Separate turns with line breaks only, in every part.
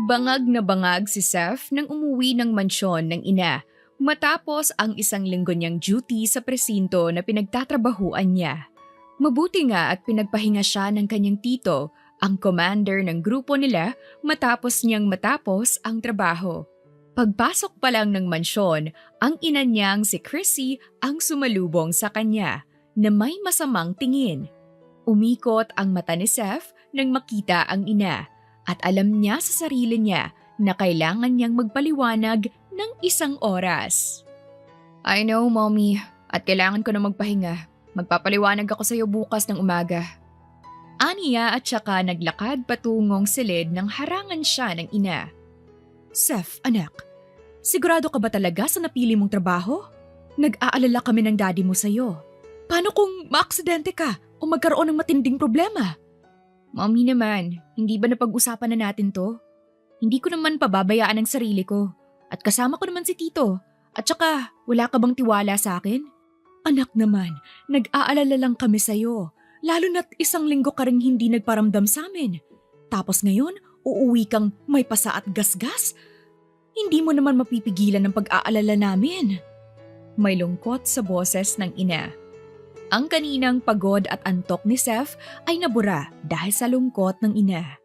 Bangag na bangag si Seth nang umuwi ng mansyon ng ina matapos ang isang linggo niyang duty sa presinto na pinagtatrabahuan niya. Mabuti nga at pinagpahinga siya ng kanyang tito, ang commander ng grupo nila matapos ang trabaho. Pagpasok pa lang ng mansyon, ang ina niyang si Chrissy ang sumalubong sa kanya na may masamang tingin. Umikot ang mata ni Seth nang makita ang ina at alam niya sa sarili niya na kailangan niyang magpaliwanag ng 1 oras. I know, Mommy, at kailangan ko na magpahinga. Magpapaliwanag ako sa iyo bukas ng umaga. Aniya at saka naglakad patungong silid nang harangan siya ng ina. Seth, anak, sigurado ka ba talaga sa napili mong trabaho? Nag-aalala kami ng daddy mo sa'yo. Paano kung maaksidente ka o magkaroon ng matinding problema? Mommy naman, hindi ba napag-usapan na natin to? Hindi ko naman pababayaan ang sarili ko. At kasama ko naman si Tito. At saka, wala ka bang tiwala sa akin? Anak naman, nag-aalala lang kami sa'yo. Lalo na't 1 linggo ka ring hindi nagparamdam sa amin. Tapos ngayon, uuwi kang may pasa at gasgas. Hindi mo naman mapipigilan ang pag-aalala namin. May lungkot sa boses ng ina. Ang kaninang pagod at antok ni Seth ay nabura dahil sa lungkot ng ina.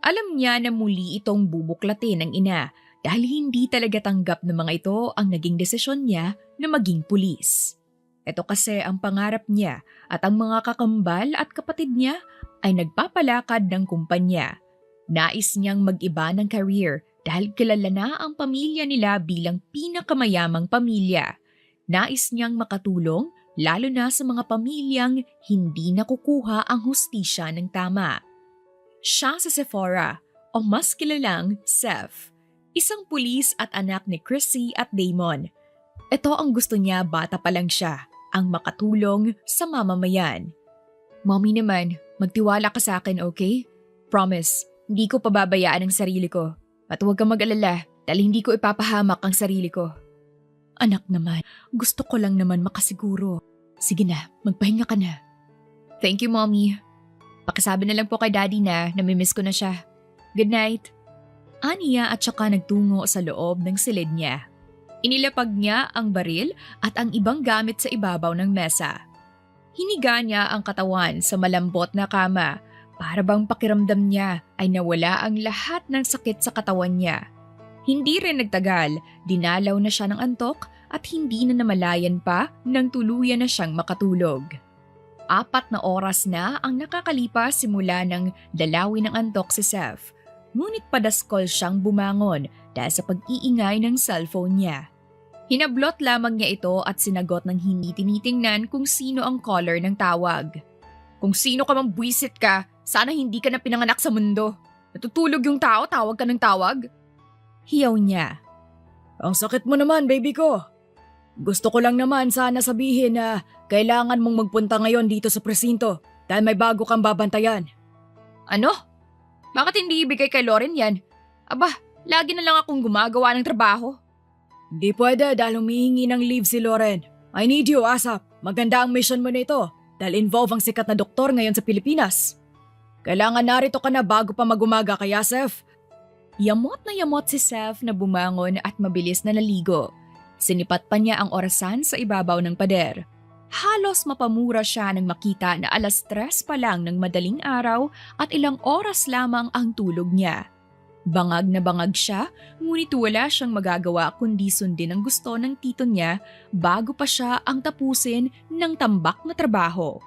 Alam niya na muli itong bubuklatin ng ina dahil hindi talaga tanggap ng mga ito ang naging desisyon niya na maging pulis. Ito kasi ang pangarap niya at ang mga kakambal at kapatid niya ay nagpapalakad ng kumpanya. Nais niyang mag-iba ng career dahil kilala na ang pamilya nila bilang pinakamayamang pamilya. Nais niyang makatulong lalo na sa mga pamilyang hindi nakukuha ang hustisya ng tama. Siya si Sephora o mas kilalang Seth, isang pulis at anak ni Chrissy at Damon. Ito ang gusto niya bata pa lang siya, ang makatulong sa mamamayan. Mommy naman, magtiwala ka sa akin, okay? Promise, hindi ko pababayaan ang sarili ko. At huwag kang mag-alala dahil hindi ko ipapahamak ang sarili ko. Anak naman, gusto ko lang naman makasiguro. Sige na, magpahinga ka na. Thank you, Mommy. Pakisabi na lang po kay Daddy na namimiss ko na siya. Good night. Aniya at saka nagtungo sa loob ng silid niya. Inilapag niya ang baril at ang ibang gamit sa ibabaw ng mesa. Hiniga niya ang katawan sa malambot na kama para bang pakiramdam niya ay nawala ang lahat ng sakit sa katawan niya. Hindi rin nagtagal, dinalaw na siya ng antok at hindi na namalayan pa nang tuluyan na siyang makatulog. 4 na oras na ang nakakalipas simula ng dalawin ng antok si Seth. Ngunit padaskol siyang bumangon dahil sa pag-iingay ng cellphone niya. Hinablot lamang niya ito at sinagot ng hindi tinitingnan kung sino ang caller ng tawag. Kung sino ka mang buwisit ka, sana hindi ka na pinanganak sa mundo. Natutulog yung tao, tawag ka ng tawag. Hiyaw niya. Ang sakit mo naman, baby ko. Gusto ko lang naman sana sabihin na kailangan mong magpunta ngayon dito sa presinto dahil may bago kang babantayan. Ano? Bakit hindi ibigay kay Lauren yan? Aba, lagi na lang akong gumagawa ng trabaho. Hindi pwede dahil humihingi ng leave si Lauren. I need you, ASAP. Maganda ang mission mo nito dahil involve ang sikat na doktor ngayon sa Pilipinas. Kailangan narito ka na bago pa magumaga kaya, Seth. Yamot na yamot si Seth na bumangon at mabilis na naligo. Sinipat pa niya ang orasan sa ibabaw ng pader. Halos mapamura siya nang makita na 3:00 pa lang ng madaling araw at ilang oras lamang ang tulog niya. Bangag na bangag siya, ngunit wala siyang magagawa kundi sundin ang gusto ng tito niya bago pa siya ang tapusin ng tambak na trabaho.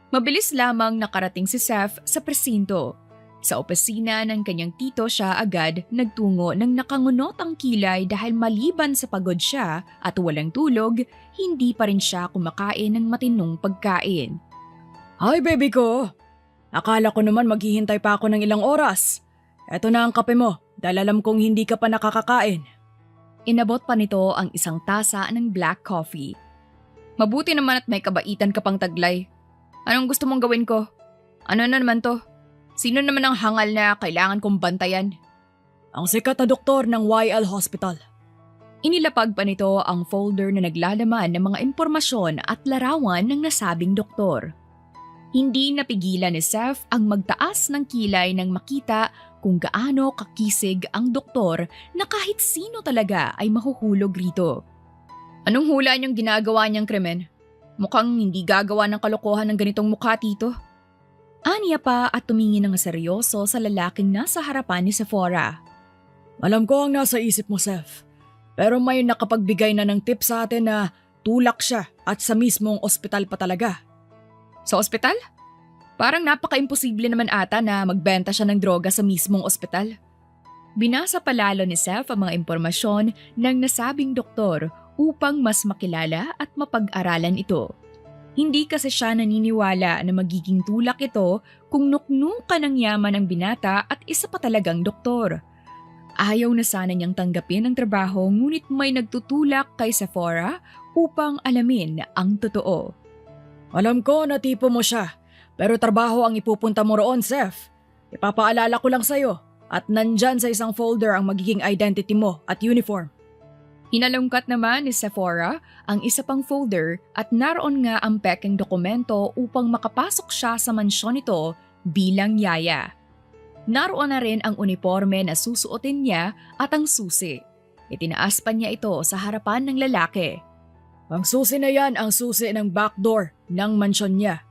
Mabilis lamang nakarating si Seth sa presinto. Sa opisina ng kanyang tito siya agad nagtungo ng nakangunot ang kilay dahil maliban sa pagod siya at walang tulog, hindi pa rin siya kumakain ng matinong pagkain. Hi baby ko! Akala ko naman maghihintay pa ako ng ilang oras. Eto na ang kape mo dahil alam kong hindi ka pa nakakakain. Inabot pa nito ang isang tasa ng black coffee. Mabuti naman at may kabaitan ka pang taglay. Anong gusto mong gawin ko? Ano na naman to? Sino naman ang hangal na kailangan kong bantayan? Ang sikat na doktor ng YL Hospital. Inilapag pa nito ang folder na naglalaman ng mga impormasyon at larawan ng nasabing doktor. Hindi napigilan ni Seth ang magtaas ng kilay nang makita kung gaano kakisig ang doktor na kahit sino talaga ay mahuhulog rito. Anong hula niyang ginagawa niyang krimen? Mukhang hindi gagawa ng kalokohan ng ganitong mukha, tito. Aniya pa at tumingin ng seryoso sa lalaking nasa harapan ni Sephora.
Alam ko ang nasa isip mo, Seth. Pero may nakapagbigay na ng tip sa atin na tulak siya at sa mismong ospital pa talaga.
Sa ospital? Parang napaka-imposible naman ata na magbenta siya ng droga sa mismong ospital. Binasa palalo ni Seth ang mga impormasyon ng nasabing doktor upang mas makilala at mapag-aralan ito. Hindi kasi siya naniniwala na magiging tulak ito kung nuknukan ng yaman ang binata at isa pa talagang doktor. Ayaw na sana niyang tanggapin ang trabaho ngunit may nagtutulak kay Sephora upang alamin ang totoo.
Alam ko na tipo mo siya, pero trabaho ang ipupunta mo roon, Seth. Ipapaalala ko lang sa'yo at nandyan sa isang folder ang magiging identity mo at uniform.
Hinalungkat naman ni Sephora ang isa pang folder at naroon nga ang pekeng dokumento upang makapasok siya sa mansyon nito bilang yaya. Naroon na rin ang uniforme na susuotin niya at ang susi. Itinaas pa niya ito sa harapan ng lalaki.
Ang susi na yan ang susi ng backdoor ng mansyon niya.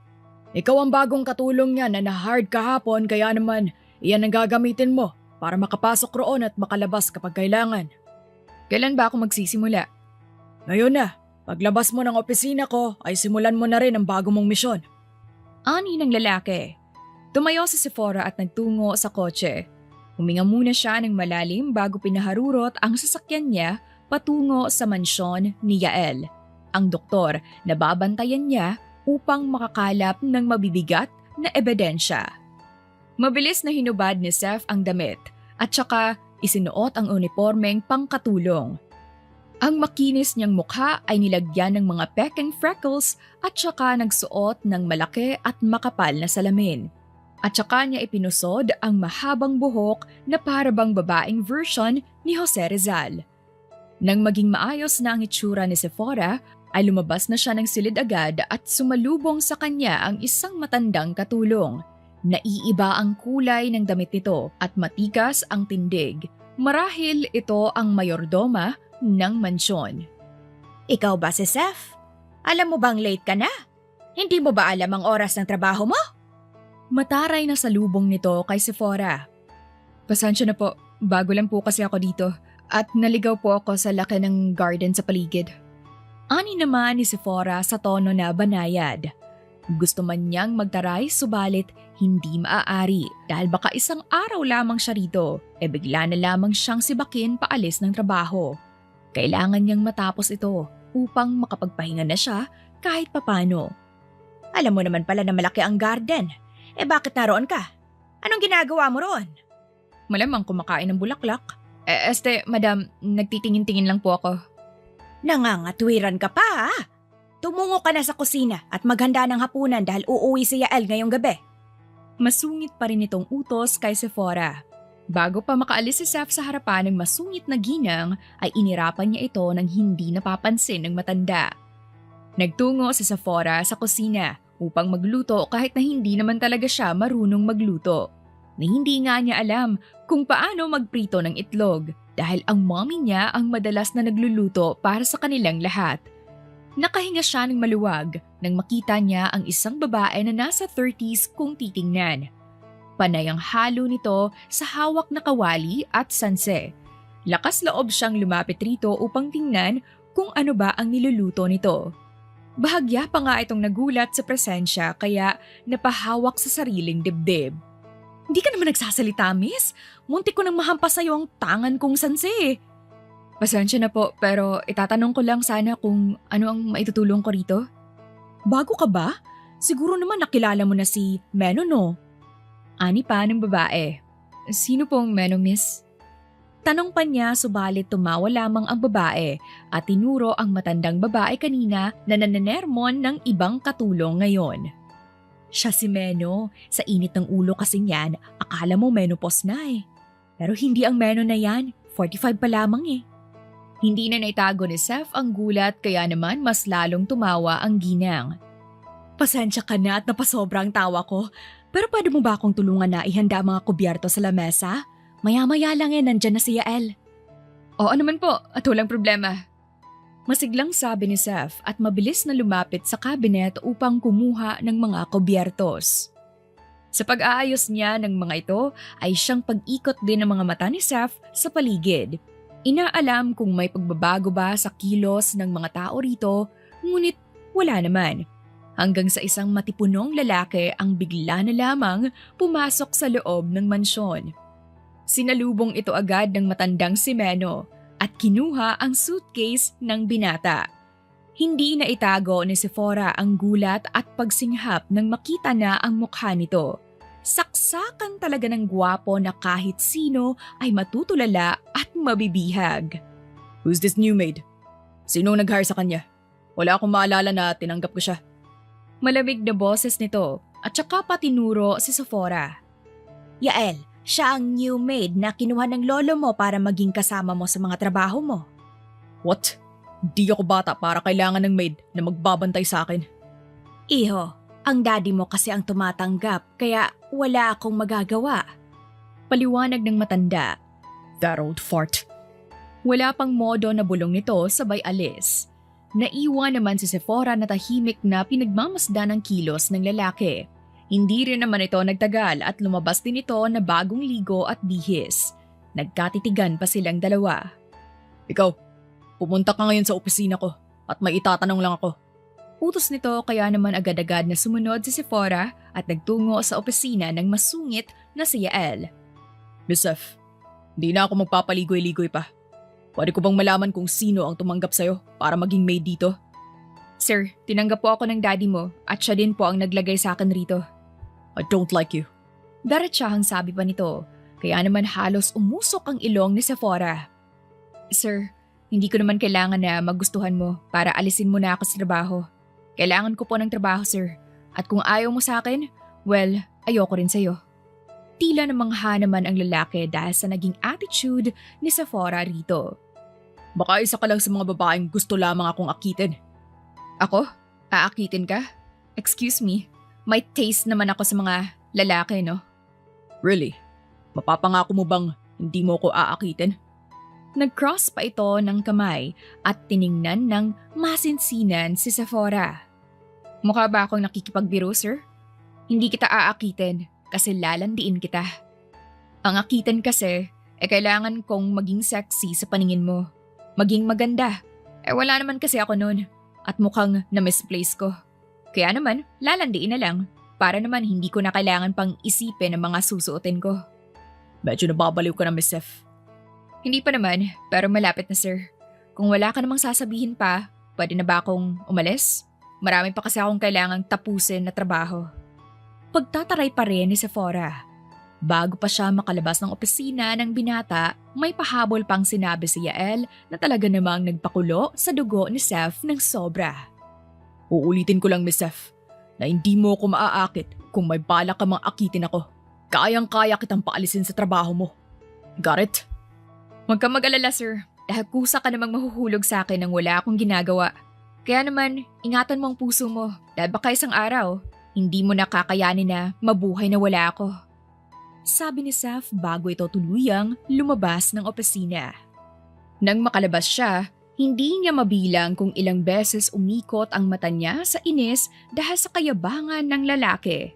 Ikaw ang bagong katulong niya na na-hard kahapon kaya naman iyan ang gagamitin mo para makapasok roon at makalabas kapag kailangan.
Kailan ba ako magsisimula?
Ngayon na, paglabas mo ng opisina ko ay simulan mo na rin ang bago mong misyon.
Ani ng lalaki. Tumayo si Sephora at nagtungo sa kotse. Huminga muna siya ng malalim bago pinaharurot ang sasakyan niya patungo sa mansyon ni Yael, ang doktor na babantayan niya upang makakalap ng mabibigat na ebidensya. Mabilis na hinubad ni Seth ang damit at saka isinuot ang uniformeng pangkatulong. Ang makinis niyang mukha ay nilagyan ng mga pekeng freckles at saka nagsuot ng malaki at makapal na salamin. At saka niya ipinusod ang mahabang buhok na parabang babaeng version ni Jose Rizal. Nang maging maayos na ang itsura ni Sephora, ay lumabas na siya ng silid agad at sumalubong sa kanya ang isang matandang katulong. Naiiba ang kulay ng damit nito at matigas ang tindig. Marahil ito ang mayordoma ng mansyon.
Ikaw ba si Seth? Alam mo bang late ka na? Hindi mo ba alam ang oras ng trabaho mo?
Mataray na salubong nito kay Sephora. Pasensya na po, bago lang po kasi ako dito at naligaw po ako sa laki ng garden sa paligid. Ani naman ni Sephora sa tono na banayad. Gusto man niyang magtaray subalit hindi maaari dahil baka isang araw lamang siya rito bigla na lamang siyang sibakin paalis ng trabaho. Kailangan niyang matapos ito upang makapagpahinga na siya kahit papano.
Alam mo naman pala na malaki ang garden. Bakit naroon ka? Anong ginagawa mo roon?
Malamang kumakain ng bulaklak. Madam, nagtitingin-tingin lang po ako.
Nangangatwiran ka pa ha? Tumungo ka na sa kusina at maghanda ng hapunan dahil uuwi si Yael ngayong gabi.
Masungit pa rin itong utos kay Sephora. Bago pa makaalis si Seth sa harapan ng masungit na ginang ay inirapan niya ito ng hindi napapansin ng matanda. Nagtungo si Sephora sa kusina upang magluto kahit na hindi naman talaga siya marunong magluto. Na hindi nga niya alam kung paano magprito ng itlog dahil ang mommy niya ang madalas na nagluluto para sa kanilang lahat. Nakahinga siya ng maluwag nang makita niya ang isang babae na nasa 30s kung titingnan. Panay ang halo nito sa hawak na kawali at sanse. Lakas loob siyang lumapit rito upang tingnan kung ano ba ang niluluto nito. Bahagya pa nga itong nagulat sa presensya kaya napahawak sa sariling dibdib. Hindi ka naman nagsasalita, miss? Muntik ko nang mahampas sa'yo ang tangan kong sanse. Pasensya na po pero itatanong ko lang sana kung ano ang maitutulong ko rito. Bago ka ba? Siguro naman nakilala mo na si Meno, no? Ani pa ng babae. Sino pong Meno, miss? Tanong pa niya subalit tumawa lamang ang babae at tinuro ang matandang babae kanina na nananermon ng ibang katulong ngayon. Siya si Meno. Sa init ng ulo kasing yan, akala mo menopause na eh. Pero hindi ang Meno na yan, 45 pa lamang eh. Hindi na naitago ni Seth ang gulat kaya naman mas lalong tumawa ang ginang. Pasensya ka na at napasobra ang tawa ko.
Pero pwede mo ba akong tulungan na ihanda ang mga kubyerto sa lamesa? Maya-maya lang nandyan na si Yael.
Oo naman po, at walang problema. Masiglang sabi ni Seth at mabilis na lumapit sa kabinet upang kumuha ng mga kubyertos. Sa pag-aayos niya ng mga ito ay siyang pag-ikot din ng mga mata ni Seth sa paligid. Inaalam kung may pagbabago ba sa kilos ng mga tao rito, ngunit wala naman. Hanggang sa isang matipunong lalaki ang bigla na lamang pumasok sa loob ng mansyon. Sinalubong ito agad ng matandang si Meno at kinuha ang suitcase ng binata. Hindi na itago ni Sephora ang gulat at pagsinghap nang makita na ang mukha nito. Saksakan talaga ng gwapo na kahit sino ay matutulala at mabibihag.
Who's this new maid? Sinong nag-hire sa kanya? Wala akong maalala na tinanggap ko siya.
Malamig na boses nito at saka patinuro si Sephora.
Yael, siya ang new maid na kinuha ng lolo mo para maging kasama mo sa mga trabaho mo.
What? Di ako bata para kailangan ng maid na magbabantay sa akin.
Iho, ang daddy mo kasi ang tumatanggap kaya wala akong magagawa.
Paliwanag ng matanda.
That old fart.
Wala pang modo na bulong nito sabay alis. Naiwan naman si Sephora na tahimik na pinagmamasdan ng kilos ng lalaki. Hindi rin naman ito nagtagal at lumabas din ito na bagong ligo at bihis. Nagkatitigan pa silang dalawa.
Ikaw, pumunta ka ngayon sa opisina ko at may itatanong lang ako.
Utos nito kaya naman agad-agad na sumunod si Sephora at nagtungo sa opisina ng masungit na si Yael.
Miss F, hindi na ako magpapaligoy-ligoy pa. Pwede ko bang malaman kung sino ang tumanggap sa'yo para maging maid dito?
Sir, tinanggap po ako ng daddy mo at siya din po ang naglagay sa akin rito.
I don't like you.
Daretsahang sabi pa nito, kaya naman halos umusok ang ilong ni Sephora. Sir, hindi ko naman kailangan na magustuhan mo para alisin mo na ako sa trabaho. Kailangan ko po ng trabaho, sir. At kung ayaw mo sa akin, well, ayoko rin sa'yo. Tila namangha naman ang lalaki dahil sa naging attitude ni Sephora rito.
Baka isa ka lang sa mga babaeng gusto lamang akong akitin.
Ako? Aakitin ka? Excuse me, may taste naman ako sa mga lalaki, no?
Really? Mapapangako mo bang hindi mo ko aakitin?
Nag-cross pa ito ng kamay at tiningnan ng masinsinan si Sephora. Mukha ba akong nakikipagbiro, sir? Hindi kita aakitin kasi lalandiin kita. Ang akitin kasi, kailangan kong maging sexy sa paningin mo. Maging maganda. Wala naman kasi ako nun at mukhang na-misplace ko. Kaya naman, lalandiin na lang para naman hindi ko na kailangan pang isipin ang mga susuotin ko.
Medyo nababaliw ka na, Miss F.
Hindi pa naman, pero malapit na, sir. Kung wala ka namang sasabihin pa, pwede na ba akong umalis? Marami pa kasi akong kailangang tapusin na trabaho. Pagtataray pa rin ni Sephora. Bago pa siya makalabas ng opisina ng binata, may pahabol pang sinabi si Yael na talaga namang nagpakulo sa dugo ni Seth ng sobra.
Uulitin ko lang, Miss F, na hindi mo ako maaakit kung may balak ka mang akitin ako. Kayang-kaya kitang paalisin sa trabaho mo. Got it?
Huwag kang mag-alala, sir. Dahil kusa ka namang mahuhulog sa akin nang wala akong ginagawa. Kaya naman, ingatan mo ang puso mo dahil baka isang araw, hindi mo nakakayanin na mabuhay na wala ako. Sabi ni Seth bago ito tuluyang lumabas ng opisina. Nang makalabas siya, hindi niya mabilang kung ilang beses umikot ang mata niya sa inis dahil sa kayabangan ng lalaki.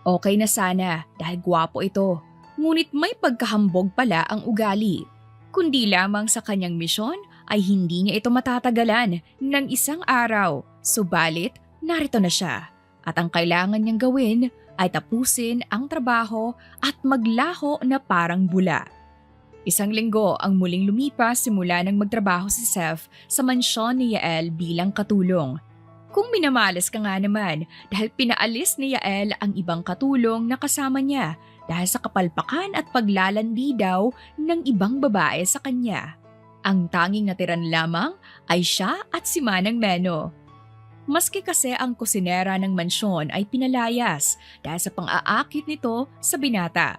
Okay na sana dahil gwapo ito, ngunit may pagkahambog pala ang ugali. Kundi lamang sa kanyang misyon ay hindi niya ito matatagalan ng isang araw. Subalit, narito na siya at ang kailangan niyang gawin ay tapusin ang trabaho at maglaho na parang bula. Isang linggo ang muling lumipas simula nang magtrabaho si Seth sa mansyon ni Yael bilang katulong. Kung minamalas ka nga naman dahil pinaalis ni Yael ang ibang katulong na kasama niya dahil sa kapalpakan at paglalandi daw ng ibang babae sa kanya. Ang tanging natiran lamang ay siya at si Manang Meno. Maski kasi ang kusinera ng mansyon ay pinalayas dahil sa pang-aakit nito sa binata.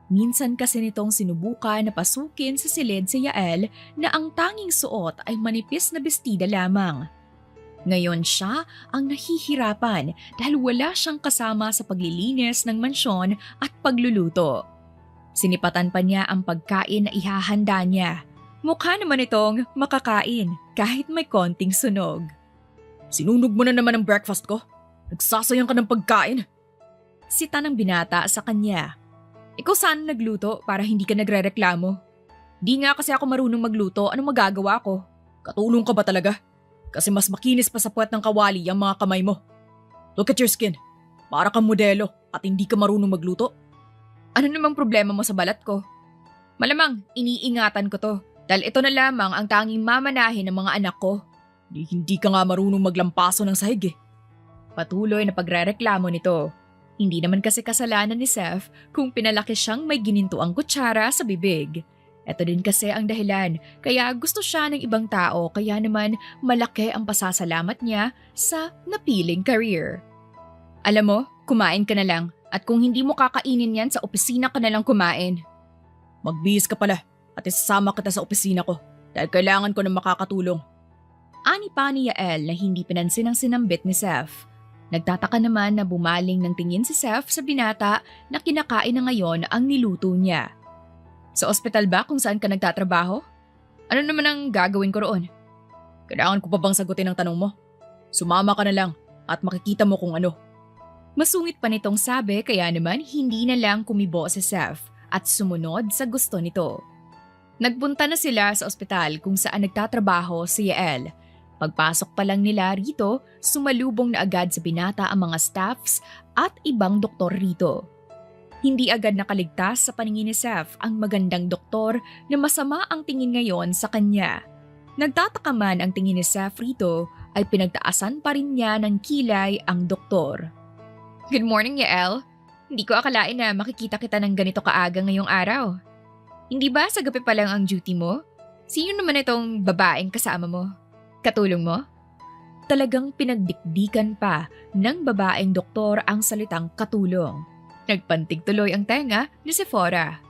Minsan kasi nitong sinubukan na pasukin sa silid si Yael na ang tanging suot ay manipis na bestida lamang. Ngayon siya ang nahihirapan dahil wala siyang kasama sa paglilinis ng mansyon at pagluluto. Sinipatan pa niya ang pagkain na ihahanda niya. Mukha naman itong makakain kahit may konting sunog.
Sinunog mo na naman ang breakfast ko. Nagsasayang ka ng pagkain.
Sita ng binata sa kanya. Ikaw sana nagluto para hindi ka nagrereklamo. Di nga kasi ako marunong magluto, anong magagawa ko?
Katulong ka ba talaga? Kasi mas makinis pa sa puwet ng kawali ang mga kamay mo. Look at your skin. Para kang modelo at hindi ka marunong magluto.
Ano namang problema mo sa balat ko? Malamang iniingatan ko to dahil ito na lamang ang tanging mamanahin ng mga anak ko.
Hindi ka nga marunong maglampaso ng sahig eh.
Patuloy na pagrereklamo nito. Hindi naman kasi kasalanan ni Seth kung pinalaki siyang may ginintuang kutsara sa bibig. Ito din kasi ang dahilan kaya gusto siya ng ibang tao kaya naman malaki ang pasasalamat niya sa napiling career. Alam mo, kumain ka na lang at kung hindi mo kakainin yan sa opisina ka na lang kumain.
Magbihis ka pala at isasama kita sa opisina ko dahil kailangan ko ng makakatulong.
Ani pa ni Yael na hindi pinansin ang sinambit ni Seth. Nagtataka naman na bumaling ng tingin si Seth sa binata na kinakain na ngayon ang niluto niya. Sa ospital ba kung saan ka nagtatrabaho? Ano naman ang gagawin ko roon?
Kailangan ko pa bang sagutin ang tanong mo? Sumama ka na lang at makikita mo kung ano.
Masungit pa nitong sabi kaya naman hindi na lang kumibo si Seth at sumunod sa gusto nito. Nagpunta na sila sa ospital kung saan nagtatrabaho si Yael. Pagpasok pa lang nila rito, sumalubong na agad sa binata ang mga staffs at ibang doktor rito. Hindi agad nakaligtas sa paningin ni Seth ang magandang doktor na masama ang tingin ngayon sa kanya. Nagtataka man ang tingin ni Seth rito ay pinagtaasan pa rin niya ng kilay ang doktor. Good morning, Yael. Hindi ko akalain na makikita kita ng ganito kaaga ngayong araw. Hindi ba sa gabi pa lang ang duty mo? Sino naman itong babaeng kasama mo? Katulong mo? Talagang pinagdikdikan pa ng babaeng doktor ang salitang katulong. Nagpantig tuloy ang tenga ni Sephora.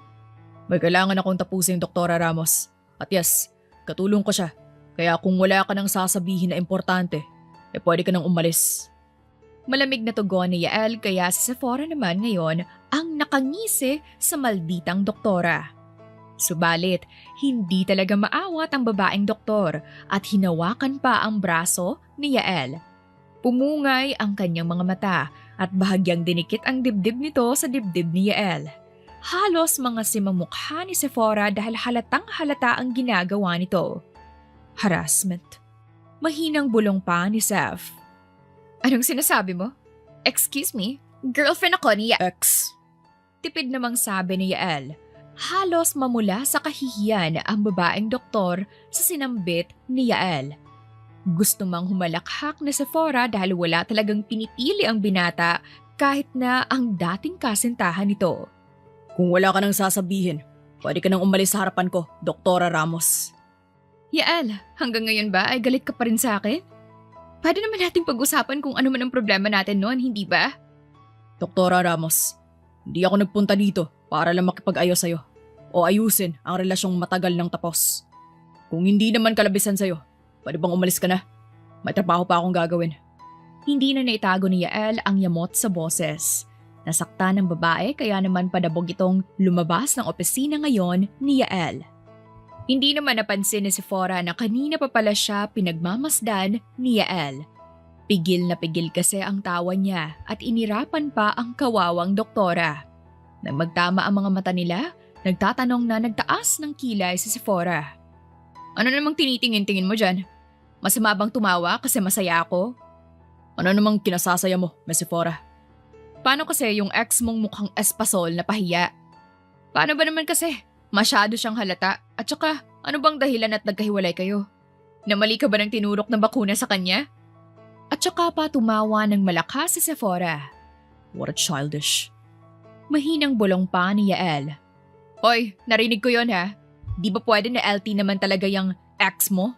May kailangan akong tapusin, Doktora Ramos. At yes, katulong ko siya. Kaya kung wala ka nang sasabihin na importante, pwede ka nang umalis.
Malamig na tugon ni Yael kaya si Sephora naman ngayon ang nakangisi sa malditang doktora. Subalit, hindi talaga maawat ang babaeng doktor at hinawakan pa ang braso ni Yael. Pumungay ang kanyang mga mata at bahagyang dinikit ang dibdib nito sa dibdib ni Yael. Halos mga simamukha ni Sephora dahil halatang halata ang ginagawa nito. Harassment. Mahinang bulong pa ni Seth. Anong sinasabi mo? Excuse me? Girlfriend ako ni Yael. Tipid namang sabi ni Yael. Halos mamula sa kahihiyan ang babaeng doktor sa sinambit ni Yael. Gusto mang humalakhak na Sephora dahil wala talagang pinipili ang binata kahit na ang dating kasintahan nito.
Kung wala ka nang sasabihin, pwede ka nang umalis sa harapan ko, Doktora Ramos.
Yael, hanggang ngayon ba ay galit ka pa rin sa akin? Pwede naman nating pag-usapan kung ano man ang problema natin noon, hindi ba?
Doktora Ramos, hindi ako nagpunta dito para lang makipag-ayos sa'yo o ayusin ang relasyong matagal nang tapos. Kung hindi naman kalabisan sa'yo, pwede bang umalis ka na? May trabaho pa akong gagawin.
Hindi na naitago ni Yael ang yamot sa boses. Nasakta ng babae kaya naman padabog itong lumabas ng opisina ngayon ni Yael. Hindi naman napansin ni Sephora na kanina pa pala siya pinagmamasdan ni Yael. Pigil na pigil kasi ang tawa niya at inirapan pa ang kawawang doktora. Nang magtama ang mga mata nila, nagtatanong na nagtaas ng kilay si Sephora. Ano namang tinitingin-tingin mo dyan? Masama bang tumawa kasi masaya ako?
Ano namang kinasasaya mo, Miss Sephora?
Paano kasi yung ex mong mukhang espasol na pahiya? Paano ba naman kasi? Masyado siyang halata at saka ano bang dahilan at nagkahiwalay kayo? Namali ka ba ng tinurok ng bakuna sa kanya? At saka pa tumawa ng malakas si Sephora.
What a childish.
Mahinang bulong pa ni Yael. Hoy, narinig ko yon ha? Di ba pwede na LT naman talaga yung ex mo?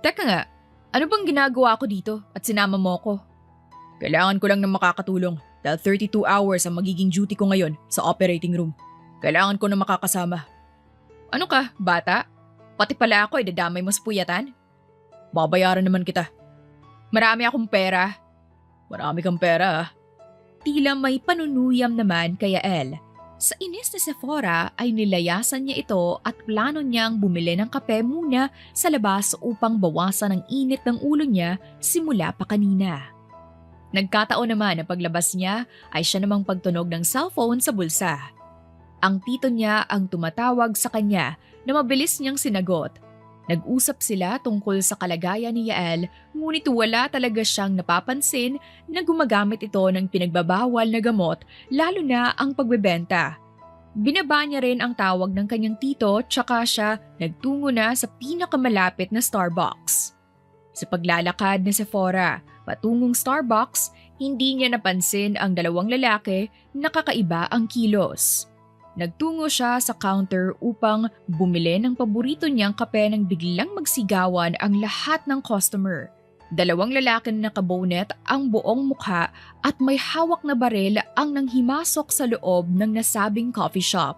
Teka nga, ano bang ginagawa ko dito at sinama mo ko?
Kailangan ko lang ng makakatulong dahil 32 hours ang magiging duty ko ngayon sa operating room. Kailangan ko na makakasama.
Ano ka, bata? Pati pala ako ay dadamay mo sa puyatan?
Babayaran naman kita.
Marami akong pera.
Marami kang pera ah.
Tila may panunuyam naman kay Yael. Sa inis ni Sephora ay nilayasan niya ito at plano niyang bumili ng kape muna sa labas upang bawasan ang init ng ulo niya simula pa kanina. Nagkataon naman na paglabas niya ay siya namang pagtunog ng cellphone sa bulsa. Ang tito niya ang tumatawag sa kanya na mabilis niyang sinagot. Nag-usap sila tungkol sa kalagayan ni Yael ngunit wala talaga siyang napapansin na gumagamit ito ng pinagbabawal na gamot lalo na ang pagbebenta. Binaba niya rin ang tawag ng kanyang tito tsaka siya nagtungo na sa pinakamalapit na Starbucks. Sa paglalakad ni Sephora patungong Starbucks, hindi niya napansin ang dalawang lalaki na kakaiba ang kilos. Nagtungo siya sa counter upang bumili ng paborito niyang kape nang biglang magsigawan ang lahat ng customer. Dalawang lalaki na nakabonet ang buong mukha at may hawak na baril ang nanghimasok sa loob ng nasabing coffee shop.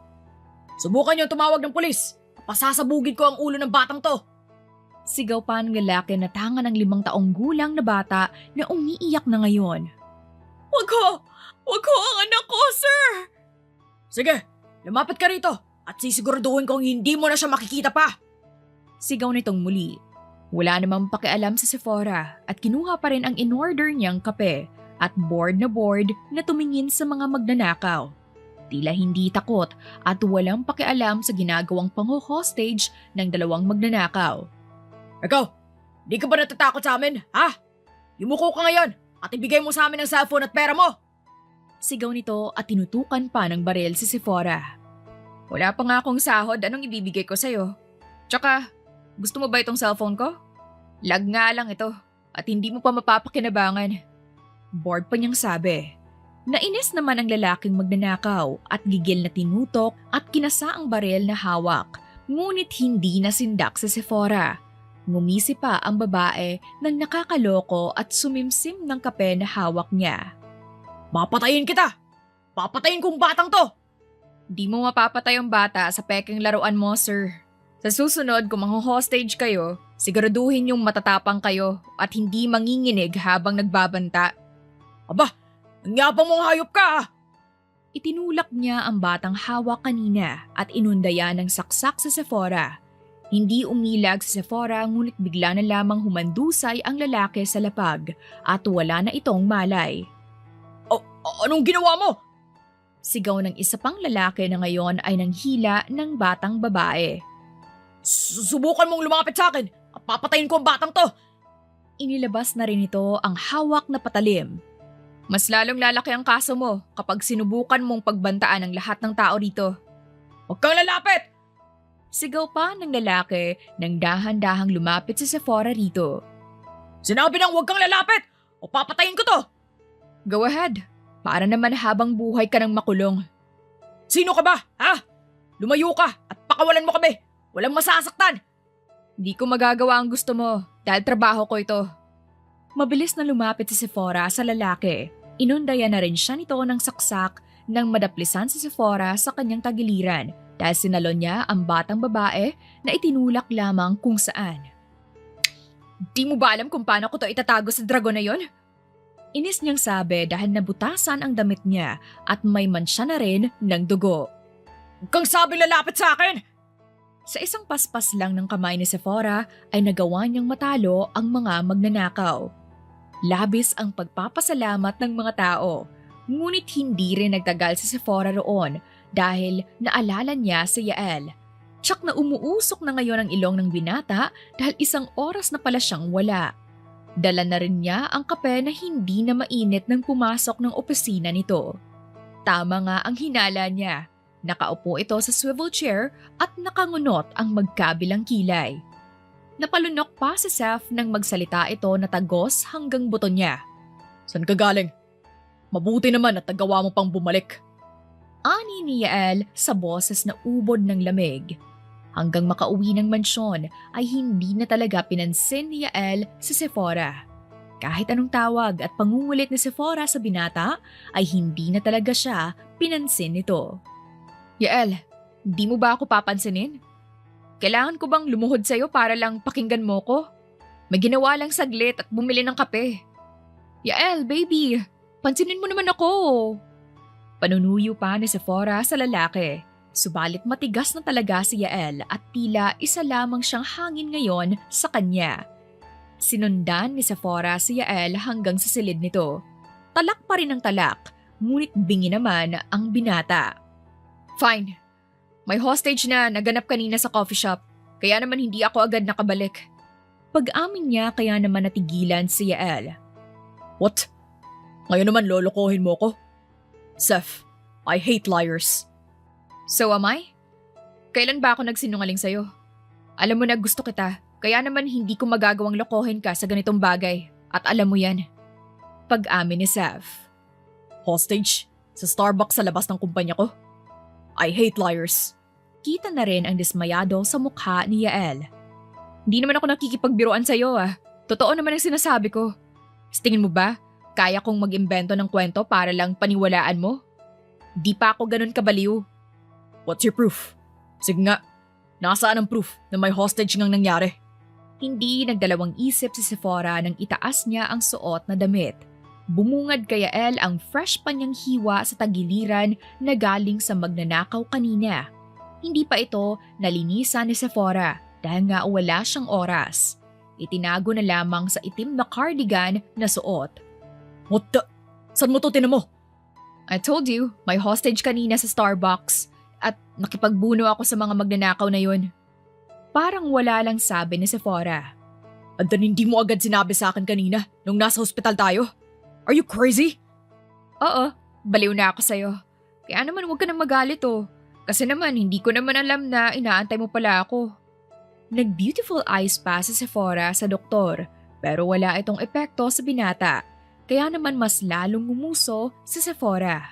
Subukan niyo tumawag ng pulis. Pasasabugin ko ang ulo ng batang to.
Sigaw pa ng lalaki na tanga ng 5 taong gulang na bata na umiiyak na ngayon.
Wag ko ang anak ko, sir!
Sige, lumapit ka rito at sisiguraduhin kong hindi mo na siya makikita pa.
Sigaw nitong muli. Wala namang pakialam sa Sephora at kinuha pa rin ang in-order niyang kape at bored na tumingin sa mga magnanakaw. Tila hindi takot at walang pakialam sa ginagawang pang-hostage ng dalawang magnanakaw.
Ikaw, di ka ba natatakot sa amin, ha? Yumuko ka ngayon at ibigay mo sa amin ang cellphone at pera mo.
Sigaw nito at tinutukan pa ng baril si Sephora. Wala pa nga akong sahod, anong ibibigay ko sa'yo? Tsaka, gusto mo ba itong cellphone ko? Lag nga lang ito at hindi mo pa mapapakinabangan. Bored pa niyang sabi. Nainis naman ang lalaking magnanakaw at gigil na tinutok at kinasa ang baril na hawak. Ngunit hindi nasindak sa Sephora. Ngumisi pa ang babae nang nakakaloko at sumimsim ng kape na hawak niya.
Papatayin kita! Papatayin kong batang to!
Di mo mapapatay ang bata sa pekeng laruan mo, sir. Sa susunod, kung hostage kayo, siguraduhin yung matatapang kayo at hindi manginginig habang nagbabanta.
Aba, ang yabang mong hayop ka ah!
Itinulak niya ang batang hawak kanina at inundaya ng saksak sa Sephora. Hindi umilag si Sephora ngunit bigla na lamang humandusay ang lalaki sa lapag at wala na itong malay.
Anong ginawa mo?
Sigaw ng isa pang lalaki na ngayon ay nanghila ng batang babae.
Subukan mong lumapit sa akin at papatayin ko ang batang to.
Inilabas na rin ito ang hawak na patalim. Mas lalong lalaki ang kaso mo kapag sinubukan mong pagbantaan ang lahat ng tao rito.
Huwag kang lalapit!
Sigaw pa ng lalaki nang dahan-dahang lumapit si Sephora rito.
Sinabi nang huwag kang lalapit o papatayin ko to!
Go ahead. Para naman habang buhay ka ng makulong.
Sino ka ba, ha? Lumayo ka at pakawalan mo kami. Walang masasaktan.
Di ko magagawa ang gusto mo dahil trabaho ko ito. Mabilis na lumapit si Sephora sa lalaki. Inundaya na rin siya nito ng saksak nang madaplisan si Sephora sa kanyang tagiliran dahil sinalon niya ang batang babae na itinulak lamang kung saan. Di mo ba alam kung paano ko to itatago sa dragon na yon? Inis niyang sabi dahil nabutasan ang damit niya at may mansya na rin ng dugo.
Huwag kang sabing lalapit sa akin!
Sa isang paspas lang ng kamay ni Sephora ay nagawa niyang matalo ang mga magnanakaw. Labis ang pagpapasalamat ng mga tao, ngunit hindi rin nagtagal si Sephora roon dahil naalala niya si Yael. Tsak na umuusok na ngayon ang ilong ng binata dahil 1 oras na pala siyang wala. Dala na rin niya ang kape na hindi na mainit nang pumasok ng opisina nito. Tama nga ang hinala niya. Nakaupo ito sa swivel chair at nakangunot ang magkabilang kilay. Napalunok pa si Seth nang magsalita ito na tagos hanggang buto niya.
San ka galing? Mabuti naman at nagawa mo pang bumalik.
Ani ni Yael sa boses na ubod ng lamig. Hanggang makauwi ng mansyon ay hindi na talaga pinansin ni Yael si Sephora. Kahit anong tawag at pangungulit ni Sephora sa binata ay hindi na talaga siya pinansin nito. Yael, di mo ba ako papansinin? Kailangan ko bang lumuhod sa'yo para lang pakinggan mo ko? May ginawa lang saglit at bumili ng kape. Yael, baby, pansinin mo naman ako. Panunuyo pa ni Sephora sa lalaki. Subalit matigas na talaga si Yael at tila isa lamang siyang hangin ngayon sa kanya. Sinundan ni Sephora si Yael hanggang sa silid nito. Talak pa rin ang talak, ngunit bingi naman ang binata. Fine. May hostage na naganap kanina sa coffee shop, kaya naman hindi ako agad nakabalik. Pag-amin niya kaya naman natigilan si Yael.
What? Ngayon naman lolokohin mo ko? Seth, I hate liars.
So am I? Kailan ba ako nagsinungaling sa'yo? Alam mo na gusto kita, kaya naman hindi ko magagawang lokohin ka sa ganitong bagay. At alam mo yan. Pag-amin ni Seth.
Hostage? Sa Starbucks sa labas ng kumpanya ko? I hate liars.
Kita na rin ang dismayado sa mukha ni Yael. Hindi naman ako nakikipagbiruan sa'yo Totoo naman ang sinasabi ko. Tingin mo ba, kaya kong mag-imbento ng kwento para lang paniwalaan mo? Di pa ako ganun kabaliw.
What's your proof? Sige nga, nasaan ang proof na may hostage ngang nangyari?
Hindi nagdalawang isip si Sephora nang itaas niya ang suot na damit. Bumungad kay Yael ang fresh pa niyang hiwa sa tagiliran na galing sa magnanakaw kanina. Hindi pa ito nalinisan ni Sephora dahil nga wala siyang oras. Itinago na lamang sa itim na cardigan na suot.
What the? Saan mo to tinamo?
I told you, may hostage kanina sa Starbucks at nakipagbuno ako sa mga magnanakaw na yun. Parang wala lang sabi ni Sephora.
And then hindi mo agad sinabi sa akin kanina nung nasa hospital tayo? Are you crazy?
Oo, baliw na ako sa'yo. Kaya naman huwag ka nang magalit Kasi naman hindi ko naman alam na inaantay mo pala ako. Nag-beautiful eyes pa si Sephora sa doktor pero wala itong epekto sa binata. Kaya naman mas lalong ngumuso si Sephora.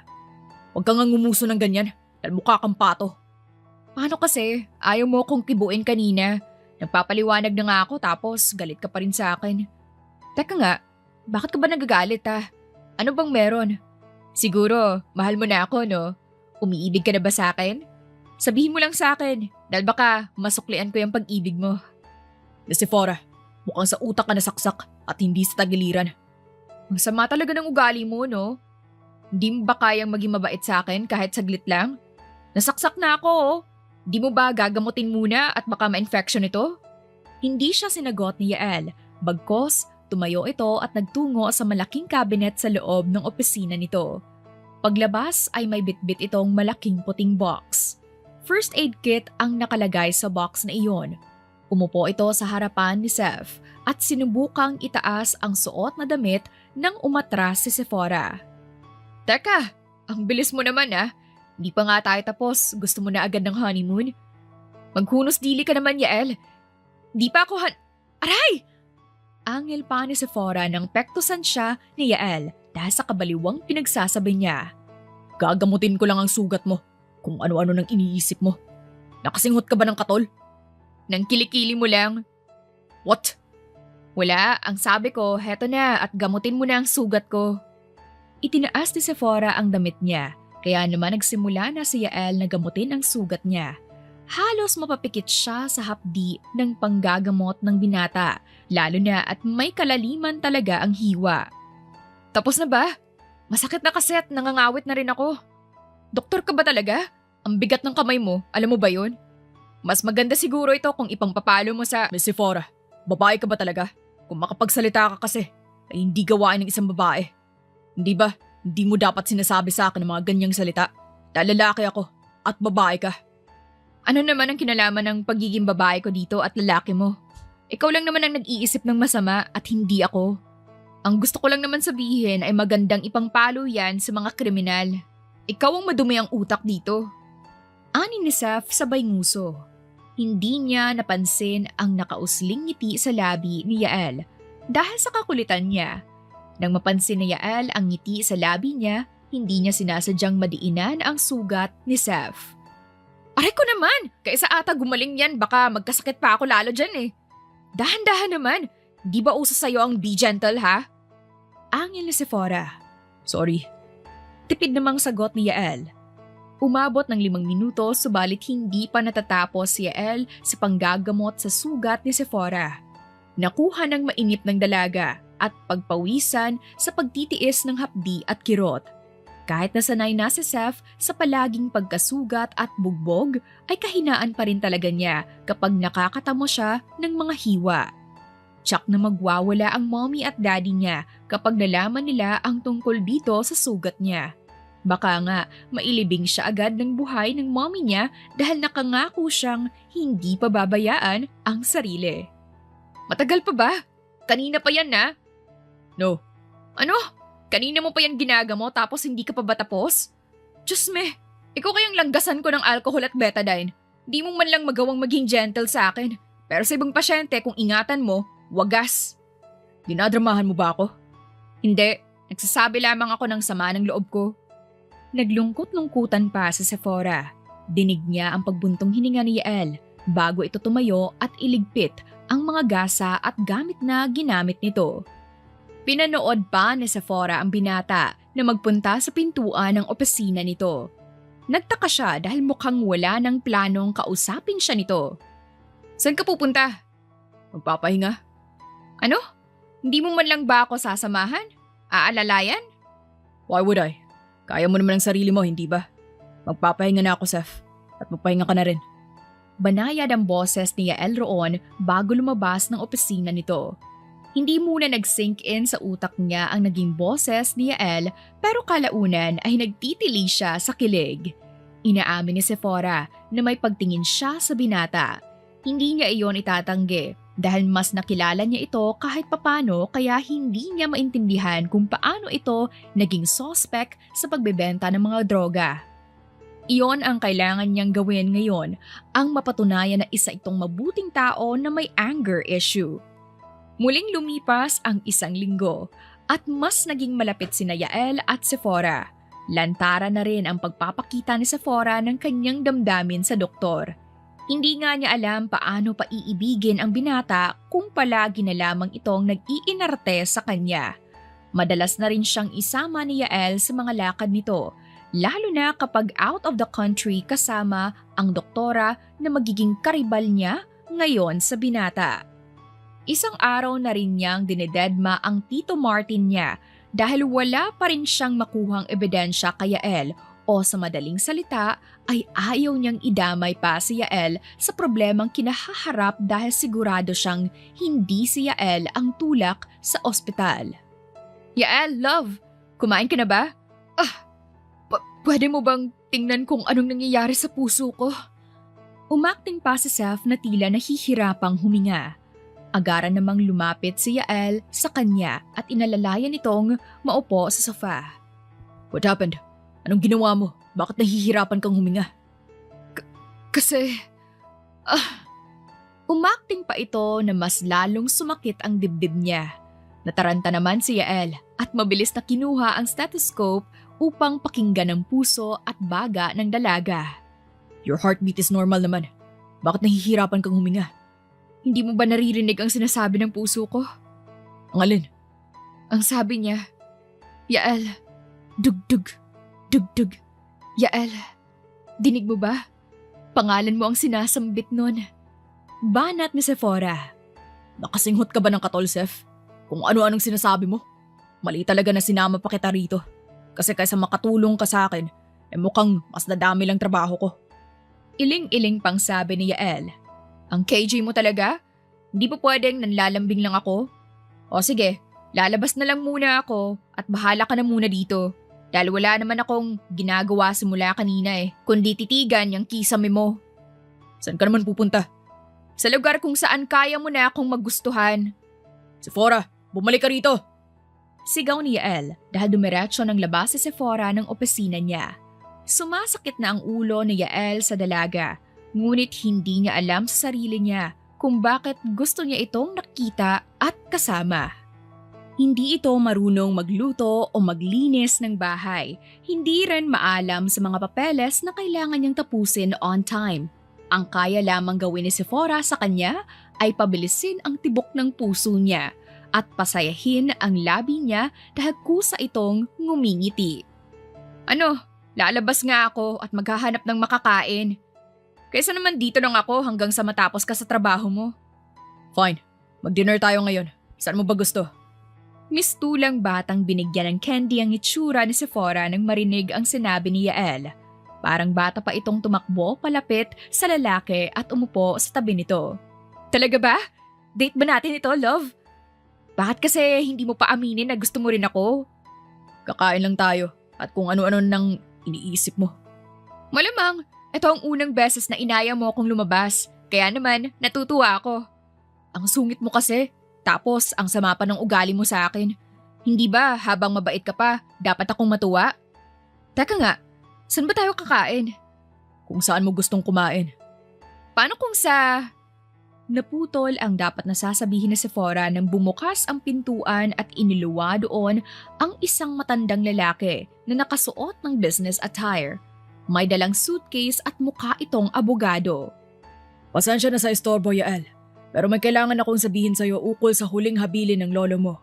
Huwag kang ngumuso ng ganyan dahil mukha kang pato.
Paano kasi? Ayaw mo kong kibuin kanina. Nagpapaliwanag na nga ako tapos galit ka pa rin sa akin. Teka nga, bakit ka ba nagagalit Ano bang meron? Siguro, mahal mo na ako no? Umiibig ka na ba sa akin? Sabihin mo lang sa akin dahil baka masuklian ko yung pag-ibig mo.
Sephora, mukhang sa utak ka nasaksak at hindi sa tagiliran.
Ang sama talaga ng ugali mo no? Hindi mo ba kayang maging mabait sa akin kahit saglit lang? Nasaksak na ako Di mo ba gagamutin muna at baka ma-infection ito? Hindi siya sinagot ni Yael, bagkos tumayo ito at nagtungo sa malaking cabinet sa loob ng opisina nito. Paglabas ay may bitbit itong malaking puting box. First aid kit ang nakalagay sa box na iyon. Umupo ito sa harapan ni Seth at sinubukang itaas ang suot na damit nang umatras si Sephora. Teka, ang bilis mo naman Di pa nga tayo tapos, gusto mo na agad ng honeymoon? Maghunos dili ka naman, Yael. Di pa ako Aray! Angel pa ni Sephora nang pektusan siya ni Yael dahil sa kabaliwang pinagsasabi niya.
Gagamutin ko lang ang sugat mo kung ano-ano nang iniisip mo. Nakasinghot ka ba ng katol?
Nang kilikili mo lang.
What?
Wala, ang sabi ko, heto na at gamutin mo na ang sugat ko. Itinaas ni Sephora ang damit niya. Kaya naman nagsimula na si Yael na gamutin ang sugat niya. Halos mapapikit siya sa hapdi ng panggagamot ng binata, lalo na at may kalaliman talaga ang hiwa. Tapos na ba? Masakit na kasi at nangangawit na rin ako. Doktor ka ba talaga? Ang bigat ng kamay mo, alam mo ba yun? Mas maganda siguro ito kung ipangpapalo mo sa…
Miss Sephora, babae ka ba talaga? Kung makapagsalita ka kasi, ay hindi gawain ng isang babae. Hindi ba? Hindi mo dapat sinasabi sa akin ng mga ganyang salita. Dahil lalaki ako at babae ka.
Ano naman ang kinalaman ng pagiging babae ko dito at lalaki mo? Ikaw lang naman ang nag-iisip ng masama at hindi ako. Ang gusto ko lang naman sabihin ay magandang ipangpalo yan sa mga kriminal. Ikaw ang madumi ang utak dito. Ani ni Seth sabay nguso. Hindi niya napansin ang nakausling ngiti sa labi ni Yael dahil sa kakulitan niya. Nang mapansin ni Yael ang ngiti sa labi niya, hindi niya sinasadyang madiinan ang sugat ni Seth. Aray ko naman! Kaysa ata gumaling yan, baka magkasakit pa ako lalo dyan Dahan-dahan naman! Di ba uso sa'yo ang be gentle ha? Angel ni Sephora.
Sorry.
Tipid namang sagot ni Yael. Umabot ng 5 minuto subalit hindi pa natatapos si Yael sa panggagamot sa sugat ni Sephora. Nakuha ng mainip ng dalaga at pagpawisan sa pagtitiis ng hapdi at kirot. Kahit nasanay na si Seth sa palaging pagkasugat at bugbog, ay kahinaan pa rin talaga niya kapag nakakatamo siya ng mga hiwa. Tsak na magwawala ang mommy at daddy niya kapag nalaman nila ang tungkol dito sa sugat niya. Baka nga mailibing siya agad ng buhay ng mommy niya dahil nakangako siyang hindi pababayaan ang sarili. Matagal pa ba? Kanina pa yan na? No. Ano? Kanina mo pa yan ginagamo tapos hindi ka pa ba tapos? Diyos me, ikaw kayang langgasan ko ng alcohol at betadine. Di mo man lang magawang maging gentle sa akin. Pero sa ibang pasyente, kung ingatan mo, wagas.
Dinadramahan mo ba ako?
Hindi, nagsasabi lamang ako ng sama ng loob ko. Naglungkot-lungkutan pa sa Sephora. Dinig niya ang pagbuntong hininga ni Yael bago ito tumayo at iligpit ang mga gasa at gamit na ginamit nito. Pinanood pa ni Sephora ang binata na magpunta sa pintuan ng opisina nito. Nagtaka siya dahil mukhang wala ng planong kausapin siya nito. Saan ka pupunta?
Magpapahinga.
Ano? Hindi mo man lang ba ako sasamahan? Aalalayan?
Why would I? Kaya mo naman ang sarili mo, hindi ba? Magpapahinga na ako, Seth. At magpahinga ka na rin.
Banayad ang boses ni Yael roon bago lumabas ng opisina nito. Hindi muna nag-sink in sa utak niya ang naging boses ni Yael pero kalaunan ay nagtitili siya sa kilig. Inaamin ni Sephora na may pagtingin siya sa binata. Hindi niya iyon itatanggi dahil mas nakilala niya ito kahit papano kaya hindi niya maintindihan kung paano ito naging suspect sa pagbebenta ng mga droga. Iyon ang kailangan niyang gawin ngayon, ang mapatunayan na isa itong mabuting tao na may anger issue. Muling lumipas ang 1 linggo at mas naging malapit sina Yael at Sephora. Lantara na rin ang pagpapakita ni Sephora ng kanyang damdamin sa doktor. Hindi nga niya alam paano pa iibigin ang binata kung palagi na lamang itong nag-iinarte sa kanya. Madalas na rin siyang isama ni Yael sa mga lakad nito, lalo na kapag out of the country kasama ang doktora na magiging karibal niya ngayon sa binata. Isang araw na rin niyang dinededma ang Tito Martin niya dahil wala pa rin siyang makuhang ebidensya kay Yael o sa madaling salita ay ayaw niyang idamay pa si Yael sa problemang kinahaharap dahil sigurado siyang hindi si Yael ang tulak sa ospital. Yael, love, kumain ka na ba? Pwede mo bang tingnan kung anong nangyayari sa puso ko? Umakting pa si Seth na tila nahihirapang huminga. Agaran namang lumapit si Yael sa kanya at inalalayan itong maupo sa sofa.
What happened? Anong ginawa mo? Bakit nahihirapan kang huminga?
Kasi... Umakting pa ito na mas lalong sumakit ang dibdib niya. Nataranta naman si Yael at mabilis na kinuha ang stethoscope upang pakinggan ang puso at baga ng dalaga.
Your heartbeat is normal naman. Bakit nahihirapan kang huminga?
Hindi mo ba naririnig ang sinasabi ng puso ko?
Ang alin?
Ang sabi niya, Yael, dugdug, dugdug, Yael. Dinig mo ba? Pangalan mo ang sinasambit nun. Banat ni Sephora.
Nakasinghot ka ba ng katol, Seth? Kung ano-anong sinasabi mo? Mali talaga na sinama pa kita rito. Kasi kaysa makatulong ka sa akin, mukhang mas nadami lang trabaho ko.
Iling-iling pang sabi ni Yael. Ang KJ mo talaga? Hindi pa pwedeng nanlalambing lang ako? O sige, lalabas na lang muna ako at bahala ka na muna dito. Dahil wala naman akong ginagawa simula kanina kundi titigan yung kisame mo.
Saan ka naman pupunta?
Sa lugar kung saan kaya mo na akong magustuhan.
Sephora, bumalik ka rito!
Sigaw ni Yael dahil dumiretso ng labas si Sephora ng opisina niya. Sumasakit na ang ulo ni Yael sa dalaga. Ngunit hindi niya alam sa sarili niya kung bakit gusto niya itong nakita at kasama. Hindi ito marunong magluto o maglinis ng bahay. Hindi rin maalam sa mga papeles na kailangan niyang tapusin on time. Ang kaya lamang gawin ni Sephora sa kanya ay pabilisin ang tibok ng puso niya at pasayahin ang labi niya dahil kusa itong ngumingiti. Ano, lalabas nga ako at maghahanap ng makakain. Kaysa naman dito lang ako hanggang sa matapos ka sa trabaho mo.
Fine, Mag-dinner tayo ngayon. Saan mo ba gusto?
Mistulang batang binigyan ng candy ang itsura ni Sephora nang marinig ang sinabi ni Yael. Parang bata pa itong tumakbo palapit sa lalaki at umupo sa tabi nito. Talaga ba? Date ba natin ito, love? Bakit kasi hindi mo pa aminin na gusto mo rin ako?
Kakain lang tayo at kung ano-ano nang iniisip mo.
Malamang, ito ang unang beses na inaya mo akong lumabas. Kaya naman, natutuwa ako. Ang sungit mo kasi, tapos ang sama pa ng ugali mo sa akin. Hindi ba habang mabait ka pa, dapat akong matuwa? Teka nga, saan ba tayo kakain?
Kung saan mo gustong kumain.
Paano kung sa... Naputol ang dapat nasasabihin ni Sephora nang bumukas ang pintuan at iniluwa doon ang isang matandang lalaki na nakasuot ng business attire. May dalang suitcase at mukha itong abogado.
Pasensya na sa istorbo, Yael. Pero may kailangan akong sabihin sa'yo ukol sa huling habilin ng lolo mo.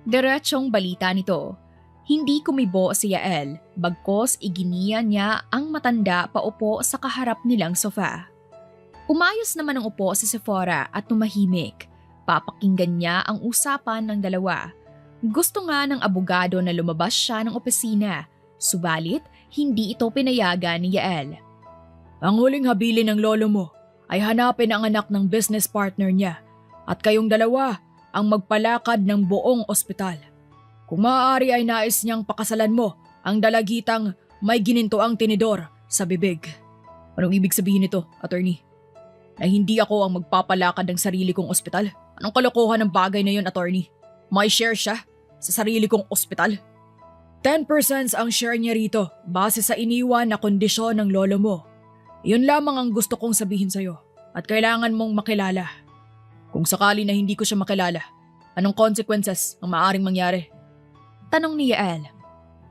Diretsyong balita nito. Hindi kumibo si Yael, bagkos iginiya niya ang matanda paupo sa kaharap nilang sofa. Umayos naman ang upo si Sephora at tumahimik. Papakinggan niya ang usapan ng dalawa. Gusto nga ng abogado na lumabas siya ng opisina, subalit hindi ito pinayagan ni Yael.
Ang huling habilin ng lolo mo ay hanapin ang anak ng business partner niya at kayong dalawa ang magpalakad ng buong ospital. Kung maaari ay nais niyang pakasalan mo ang dalagitang may ginintoang tinidor sa bibig. Anong ibig sabihin nito, attorney? Na hindi ako ang magpapalakad ng sarili kong ospital? Anong kalokohan ng bagay na yun, attorney? May share siya sa sarili kong ospital? 10% ang share niya rito base sa iniwan na kondisyon ng lolo mo. Yun lamang ang gusto kong sabihin sa'yo at kailangan mong makilala. Kung sakali na hindi ko siya makilala, anong consequences ang maaaring mangyari?
Tanong ni Yael.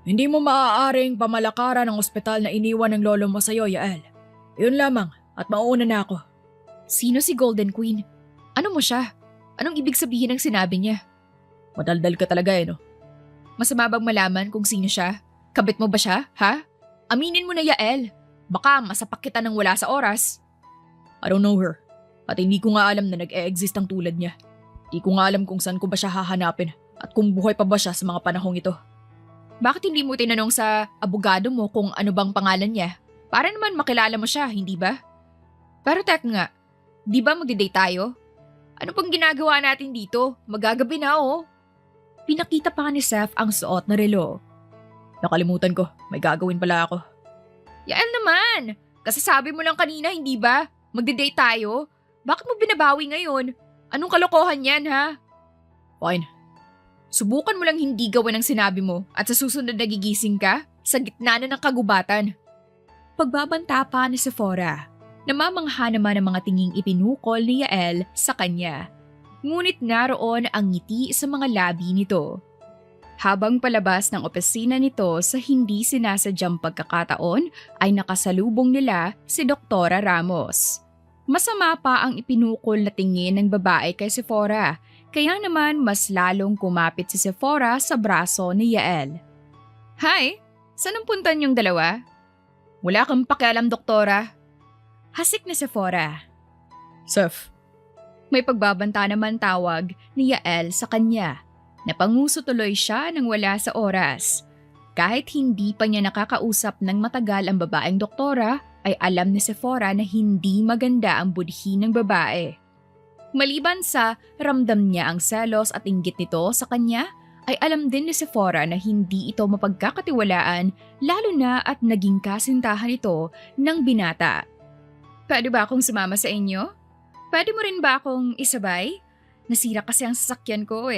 Hindi mo maaaring pamalakaran ang ospital na iniwan ng lolo mo sa'yo, Yael. Yun lamang at mauna na ako.
Sino si Golden Queen? Ano mo siya? Anong ibig sabihin ng sinabi niya?
Madaldal ka talaga no?
Masama bang malaman kung sino siya? Kabit mo ba siya, ha? Aminin mo na, Yael. Baka masapak kita ng wala sa oras.
I don't know her. At hindi ko nga alam na nag-e-exist ang tulad niya. Hindi ko nga alam kung saan ko ba siya hahanapin at kung buhay pa ba siya sa mga panahong ito.
Bakit hindi mo tinanong sa abogado mo kung ano bang pangalan niya? Para naman makilala mo siya, hindi ba? Pero tek nga, di ba magdi-date tayo? Ano pang ginagawa natin dito? Magagabi na Pinakita pa nga ni Seth ang suot na relo.
Nakalimutan ko, may gagawin pala ako.
Yael naman! Kasasabi mo lang kanina, hindi ba? Magdi-date tayo? Bakit mo binabawi ngayon? Anong kalokohan yan, ha?
Fine.
Subukan mo lang hindi gawin ang sinabi mo at sa susunod na gigising ka sa gitna na ng kagubatan. Pagbabanta pa ni Sephora. Namamangha naman ang mga tinging ipinukol ni Yael sa kanya. Ngunit naroon ang ngiti sa mga labi nito. Habang palabas ng opisina nito sa hindi sinasadyang pagkakataon ay nakasalubong nila si Doktora Ramos. Masama pa ang ipinukol na tingin ng babae kay Sephora, kaya naman mas lalong kumapit si Sephora sa braso ni Yael. Hi, saan ang punta niyong dalawa? Wala kang pakialam, Doktora. Hasik ni Sephora.
Seth.
May pagbabanta naman tawag ni Yael sa kanya. Napanguso tuloy siya nang wala sa oras. Kahit hindi pa niya nakakausap ng matagal ang babaeng doktora, ay alam ni Sephora na hindi maganda ang budhi ng babae. Maliban sa ramdam niya ang selos at inggit nito sa kanya, ay alam din ni Sephora na hindi ito mapagkakatiwalaan lalo na at naging kasintahan ito ng binata. Pwede ba akong sumama sa inyo? Pwede mo rin ba akong isabay? Nasira kasi ang sasakyan ko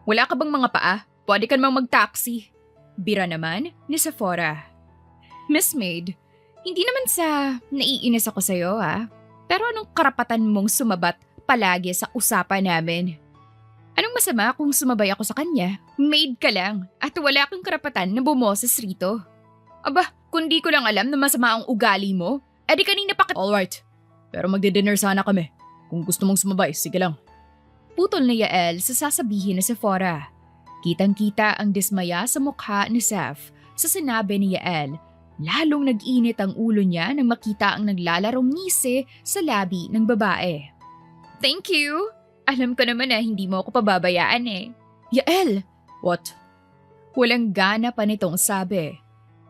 Wala ka bang mga paa? Pwede ka namang mag-taxi. Bira naman ni Sephora. Miss Maid, hindi naman sa naiinis ako sa'yo Pero anong karapatan mong sumabat palagi sa usapan namin? Anong masama kung sumabay ako sa kanya? Maid ka lang at wala kang karapatan na bumoses rito. Aba, kundi ko lang alam na masama ang ugali mo, edi kanina pa
Alright, pero magdi-dinner sana kami. Kung gusto mong sumabay, sige lang.
Putol ni Yael sa sasabihin ni Sephora. Kitang-kita ang dismaya sa mukha ni Seth sa sinabi ni Yael. Lalong nag-init ang ulo niya nang makita ang naglalarong ngisi sa labi ng babae. Thank you! Alam ko naman na hindi mo ako pababayaan eh.
Yael! What?
Walang gana pa nitong sabi.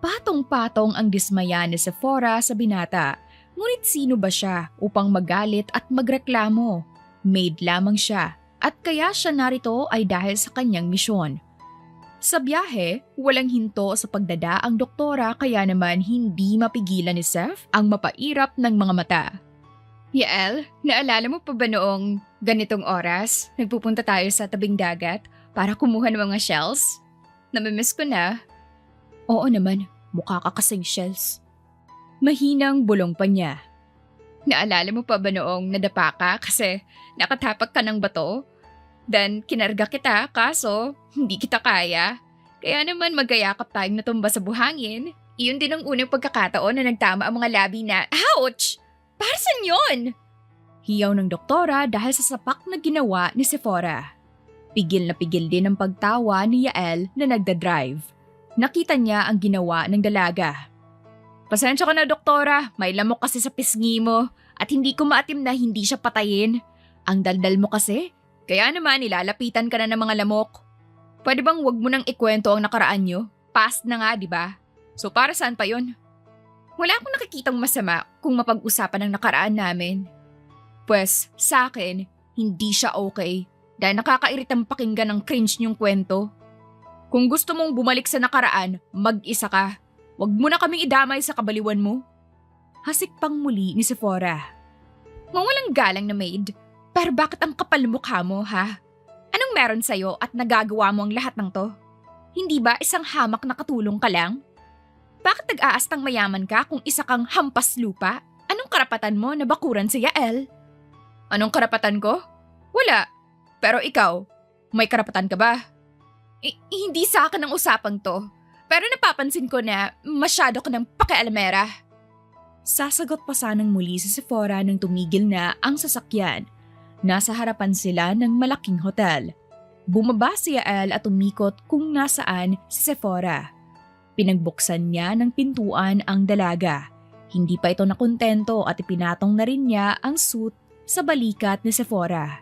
Patong-patong ang dismaya ni Sephora sa binata. Ngunit sino ba siya upang magalit at magreklamo? Maid lamang siya at kaya siya narito ay dahil sa kanyang misyon. Sa biyahe, walang hinto sa pagdada ang doktora kaya naman hindi mapigilan ni Seth ang mapairap ng mga mata. Yael, naalala mo pa ba noong ganitong oras, nagpupunta tayo sa tabing dagat para kumuha ng mga shells? Namimiss ko na.
Oo naman, mukha ka kasing shells.
Mahinang bulong pa niya. Naalala mo pa ba noong nadapa ka kasi nakatapak ka ng bato? Then kinarga kita kaso hindi kita kaya. Kaya naman magkayakap tayong natumba sa buhangin. Iyon din ang unang pagkakataon na nagtama ang mga labi na, ouch! Para saan yun? Hiyaw ng doktora dahil sa sapak na ginawa ni Sephora. Pigil na pigil din ang pagtawa ni Yael na nagdadrive. Nakita niya ang ginawa ng dalaga. Pasensya ka na doktora, may lamok kasi sa pisngi mo at hindi ko maatim na hindi siya patayin. Ang daldal mo kasi, kaya naman nilalapitan ka na ng mga lamok. Pwede bang wag mo nang ikwento ang nakaraan nyo? Past na nga, di ba? So para saan pa yun? Wala akong nakikitang masama kung mapag-usapan ang nakaraan namin. Pwes, sa akin, hindi siya okay dahil nakakairitang pakinggan ang cringe niyong kwento. Kung gusto mong bumalik sa nakaraan, mag-isa ka. Huwag mo na kaming idamay sa kabaliwan mo. Hasik pang muli ni Sephora. Mawalang galang na maid, pero bakit ang kapal mukha mo ha? Anong meron sa'yo at nagagawa mo ang lahat ng to? Hindi ba isang hamak na katulong ka lang? Bakit nag-aastang mayaman ka kung isa kang hampas lupa? Anong karapatan mo na bakuran si Yael? Anong karapatan ko? Wala. Pero ikaw, may karapatan ka ba? Hindi sa akin ang usapang to. Pero napapansin ko na masyado ka ng pakialamera. Sasagot pa sanang muli si Sephora nang tumigil na ang sasakyan. Nasa harapan sila ng malaking hotel. Bumaba si Yael at umikot kung nasaan si Sephora. Pinagbuksan niya ng pintuan ang dalaga. Hindi pa ito nakontento at ipinatong na rin niya ang suit sa balikat ni Sephora.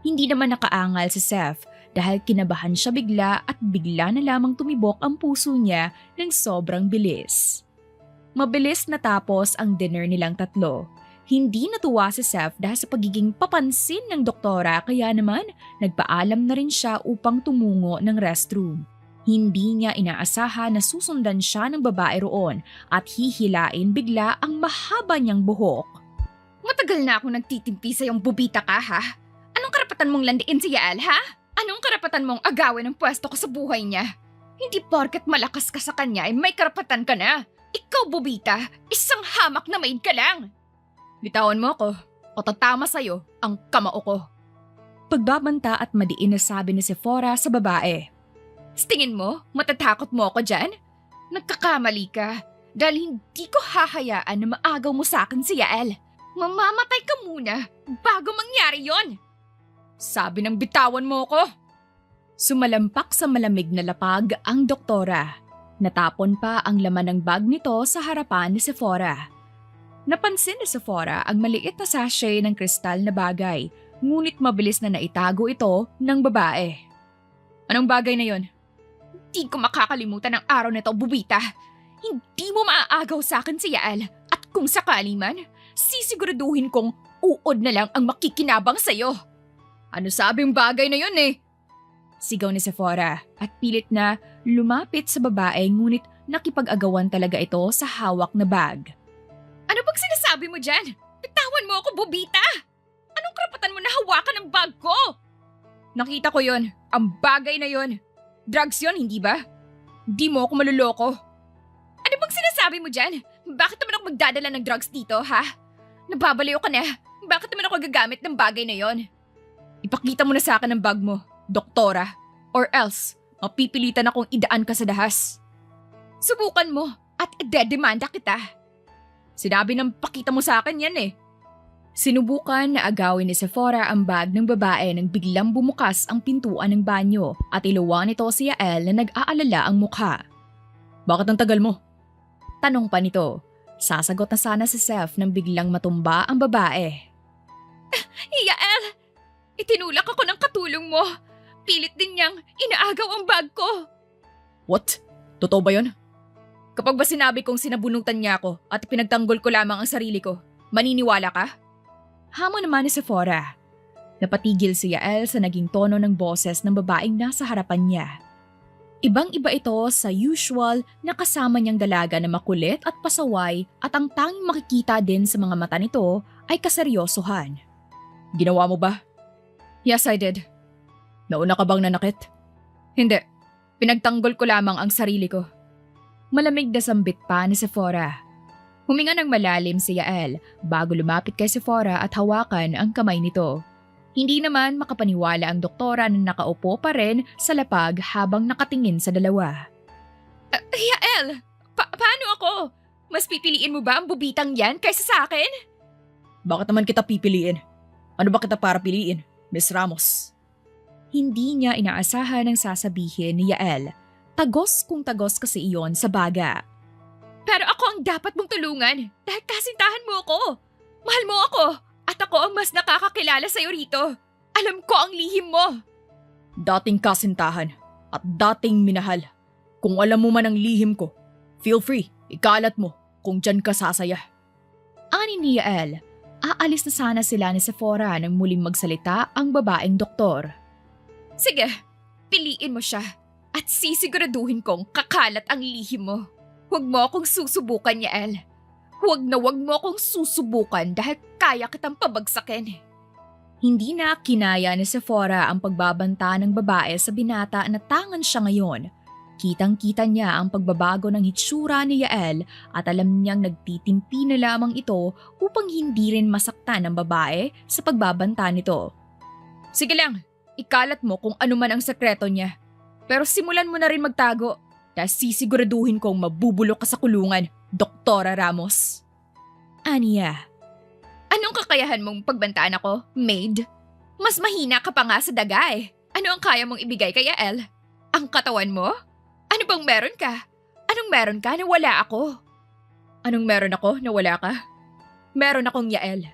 Hindi naman nakaangal si Seth dahil kinabahan siya bigla at bigla na lamang tumibok ang puso niya ng sobrang bilis. Mabilis natapos ang dinner nilang tatlo. Hindi natuwa si Seth dahil sa pagiging papansin ng doktora kaya naman nagpaalam na rin siya upang tumungo ng restroom. Hindi niya inaasahan na susundan siya ng babae roon at hihilain bigla ang mahaba niyang buhok. Matagal na ako nagtitimpi sa iyong bubita ka ha? Anong karapatan mong landiin si Yael ha? Anong karapatan mong agawin ang pwesto ko sa buhay niya? Hindi porket malakas ka sa kanya ay may karapatan ka na. Ikaw bubita, isang hamak na maid ka lang. Bitawan mo ako o tatama sa'yo ang kamao ko. Pagbabanta at madiin na sabi ni Sephora sa babae. Tingin mo, matatakot mo ako dyan? Nagkakamali ka dahil hindi ko hahayaan na maagaw mo sa akin si Yael. Mamamatay ka muna bago mangyari yon. Sabi ng bitawan mo ko. Sumalampak sa malamig na lapag ang doktora. Natapon pa ang laman ng bag nito sa harapan ni Sephora. Napansin ni Sephora ang maliit na sachet ng kristal na bagay, ngunit mabilis na naitago ito ng babae. Anong bagay na yon? Hindi ko makakalimutan ang araw na ito, bubita. Hindi mo maaagaw sa akin si Yael at kung sakali man, sisiguraduhin kong uod na lang ang makikinabang sa'yo. Ano sabing bagay na yun eh? Sigaw ni Sephora at pilit na lumapit sa babae ngunit nakipag-agawan talaga ito sa hawak na bag. Ano bang sinasabi mo dyan? Bitawan mo ako, bubita! Anong karapatan mo na hawakan ang bag ko? Nakita ko yon, ang bagay na yon. Drugs yon, hindi ba? Di mo ako maluloko. Ano bang sinasabi mo dyan? Bakit naman ako magdadala ng drugs dito, ha? Nababaliw ka na. Bakit naman ako gagamit ng bagay na yon? Ipakita mo na sa akin ang bag mo, doktora. Or else, mapipilitan akong idaan ka sa dahas. Subukan mo at idedemanda kita. Sinabi ng pakita mo sa akin yan eh. Sinubukan na agawin ni Sephora ang bag ng babae nang biglang bumukas ang pintuan ng banyo at iluwa nito si Yael na nag-aalala ang mukha. Bakit ang tagal mo? Tanong pa nito. Sasagot na sana si Seth nang biglang matumba ang babae. Yael! Itinulak ako ng katulong mo. Pilit din niyang inaagaw ang bag ko.
What? Totoo ba yun?
Kapag ba sinabi kong sinabunutan niya ako at pinagtanggol ko lamang ang sarili ko, maniniwala ka? Hamon naman ni Sephora. Napatigil si Yael sa naging tono ng boses ng babaeng nasa harapan niya. Ibang-iba ito sa usual na kasama niyang dalaga na makulit at pasaway at ang tanging makikita din sa mga mata nito ay kaseryosohan.
Ginawa mo ba?
Yes, I did.
Nauna ka bang nanakit?
Hindi. Pinagtanggol ko lamang ang sarili ko. Malamig na sambit pa ni Sephora. Huminga ng malalim si Yael bago lumapit kay Sephora at hawakan ang kamay nito. Hindi naman makapaniwala ang doktora na nakaupo pa rin sa lapag habang nakatingin sa dalawa. Yael! Paano ako? Mas pipiliin mo ba ang bubitang yan kaysa sa akin?
Bakit naman kita pipiliin? Ano ba kita para piliin, Miss Ramos?
Hindi niya inaasahan ang sasabihin ni Yael. Tagos kung tagos kasi iyon sa baga. Pero ako ang dapat mong tulungan dahil kasintahan mo ako. Mahal mo ako at ako ang mas nakakakilala sa'yo rito. Alam ko ang lihim mo.
Dating kasintahan at dating minahal. Kung alam mo man ang lihim ko, feel free, ikalat mo kung dyan ka sasaya.
Ani ni Yael, aalis na sana sila ni Sephora nang muling magsalita ang babaeng doktor. Sige, piliin mo siya at sisiguraduhin kong kakalat ang lihim mo. Huwag mo akong susubukan, Yael. Huwag mo akong susubukan dahil kaya kitang pabagsakin. Hindi na kinaya ni Sephora ang pagbabanta ng babae sa binata na tangan siya ngayon. Kitang-kita niya ang pagbabago ng hitsura ni Yael at alam niyang nagtitimpi na lamang ito upang hindi rin masaktan ng babae sa pagbabanta nito. Sige lang, ikalat mo kung ano man ang sekreto niya. Pero simulan mo na rin magtago dahil sisiguraduhin kong mabubulok ka sa kulungan, Doktora Ramos. Aniya, anong kakayahan mong pagbantaan ako, maid? Mas mahina ka pa nga sa daga eh. Ano ang kaya mong ibigay kay Yael? Ang katawan mo? Ano bang meron ka? Anong meron ka na wala ako? Anong meron ako na wala ka? Meron akong Yael.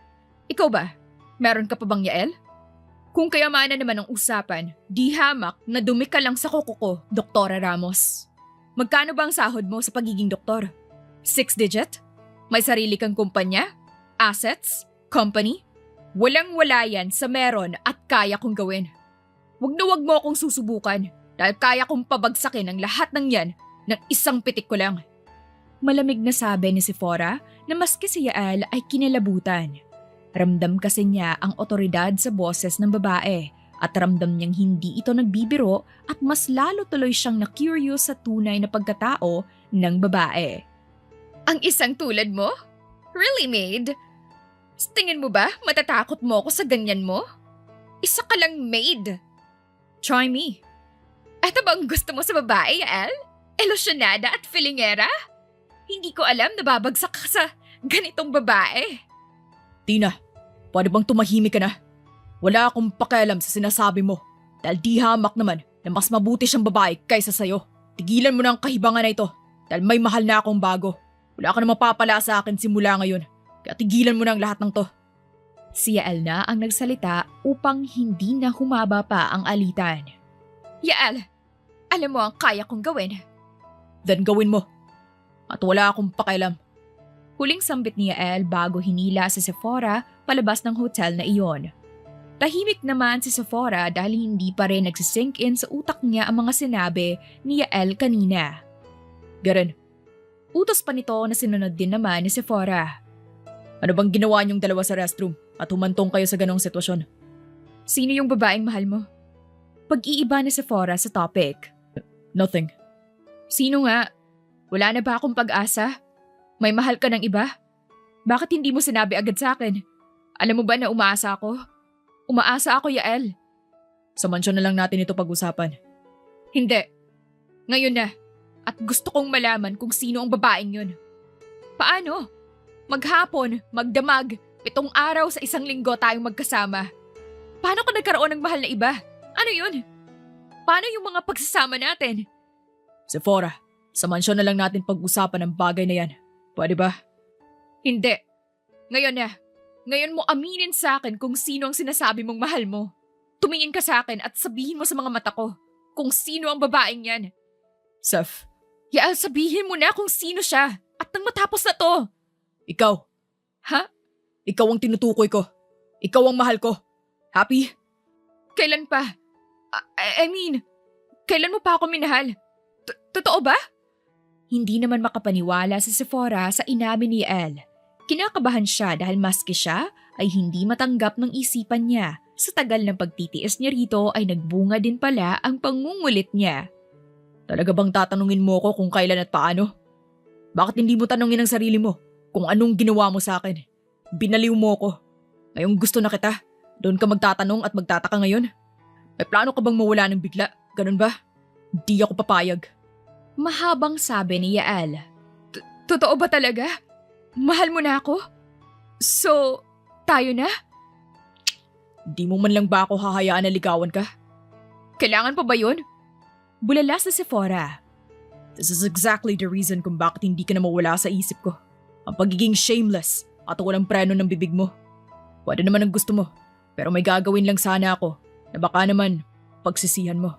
Ikaw ba? Meron ka pa bang Yael? Kung kayamanan naman ang usapan, di hamak na dumi ka lang sa kuko ko, Doktora Ramos. Magkano ba ang sahod mo sa pagiging doktor? 6 digit? May sarili kang kumpanya? Assets? Company? Walang-wala yan sa meron at kaya kong gawin. Wag mo akong susubukan dahil kaya kong pabagsakin ang lahat ng yan ng isang pitik ko lang. Malamig na sabi ni Sephora na maski si Yael ay kinalabutan. Ramdam kasi niya ang otoridad sa boses ng babae at ramdam niyang hindi ito nagbibiro at mas lalo tuloy siyang na-curious sa tunay na pagkatao ng babae. Ang isang tulad mo? Really, maid? Tingin mo ba matatakot mo ako sa ganyan mo? Isa ka lang maid. Try me. Eto ba ang gusto mo sa babae, Yael? Elosyonada at filingera? Hindi ko alam na babagsak ka sa ganitong babae.
Tina, pwede bang tumahimik ka na? Wala akong pakialam sa sinasabi mo dahil di hamak naman na mas mabuti siyang babae kaysa sayo. Tigilan mo na ang kahibangan na ito dahil may mahal na akong bago. Wala ka na mapapala sa akin simula ngayon kaya tigilan mo na ang lahat ng to.
Si Yael na ang nagsalita upang hindi na humaba pa ang alitan. Yael, alam mo ang kaya kong gawin.
Then gawin mo. At wala akong pakialam.
Huling sambit ni Yael bago hinila si Sephora palabas ng hotel na iyon. Tahimik naman si Sephora dahil hindi pa rin nagsisink in sa utak niya ang mga sinabi ni Yael kanina.
Garen,
utos pa nito na sinunod din naman ni Sephora.
Ano bang ginawa niyong dalawa sa restroom at humantong kayo sa ganong sitwasyon?
Sino yung babaeng mahal mo? Pag-iiba ni Sephora sa topic.
Nothing.
Sino nga? Wala na ba akong pag-asa? May mahal ka ng iba? Bakit hindi mo sinabi agad sa akin? Alam mo ba na umaasa ako? Umaasa ako, Yael.
Sa mansyon na lang natin ito pag-usapan.
Hindi. Ngayon na. At gusto kong malaman kung sino ang babaeng yun. Paano? Maghapon, magdamag, 7 araw sa 1 linggo tayong magkasama. Paano ka nagkaroon ng mahal na iba? Ano yun? Paano yung mga pagsasama natin?
Sephora, sa mansyon na lang natin pag-usapan ang bagay na yan. Pwede ba?
Hindi. Ngayon na. Ngayon mo aminin sa akin kung sino ang sinasabi mong mahal mo. Tumingin ka sa akin at sabihin mo sa mga mata ko kung sino ang babaeng yan.
Seth,
Yael, sabihin mo na kung sino siya at nang matapos na to.
ikaw.
Ha?
Ikaw ang tinutukoy ko. Ikaw ang mahal ko. Happy?
Kailan pa? I mean, kailan mo pa ako minahal? Totoo ba? Hindi naman makapaniwala si Sephora sa inamin ni Yael. Kinakabahan siya dahil maski siya ay hindi matanggap ng isipan niya. Sa tagal ng pagtitiis niya rito ay nagbunga din pala ang pangungulit niya.
Talaga bang tatanungin mo ko kung kailan at paano? Bakit hindi mo tanungin ang sarili mo kung anong ginawa mo sa akin? Binaliw mo ko. Ngayong gusto na kita, doon ka magtatanong at magtataka ngayon? May plano ka bang mawala ng bigla? Ganun ba? Hindi ako papayag.
Mahabang sabi ni Yael. Totoo ba talaga? Mahal mo na ako? So, tayo na?
Di mo man lang ba ako hahayaan na ligawan ka?
Kailangan pa ba yun? Bulala sa Sephora.
This is exactly the reason kung bakit hindi ka na mawala sa isip ko. Ang pagiging shameless at walang preno ng bibig mo. Pwede naman ang gusto mo, pero may gagawin lang sana ako na baka naman pagsisihan mo.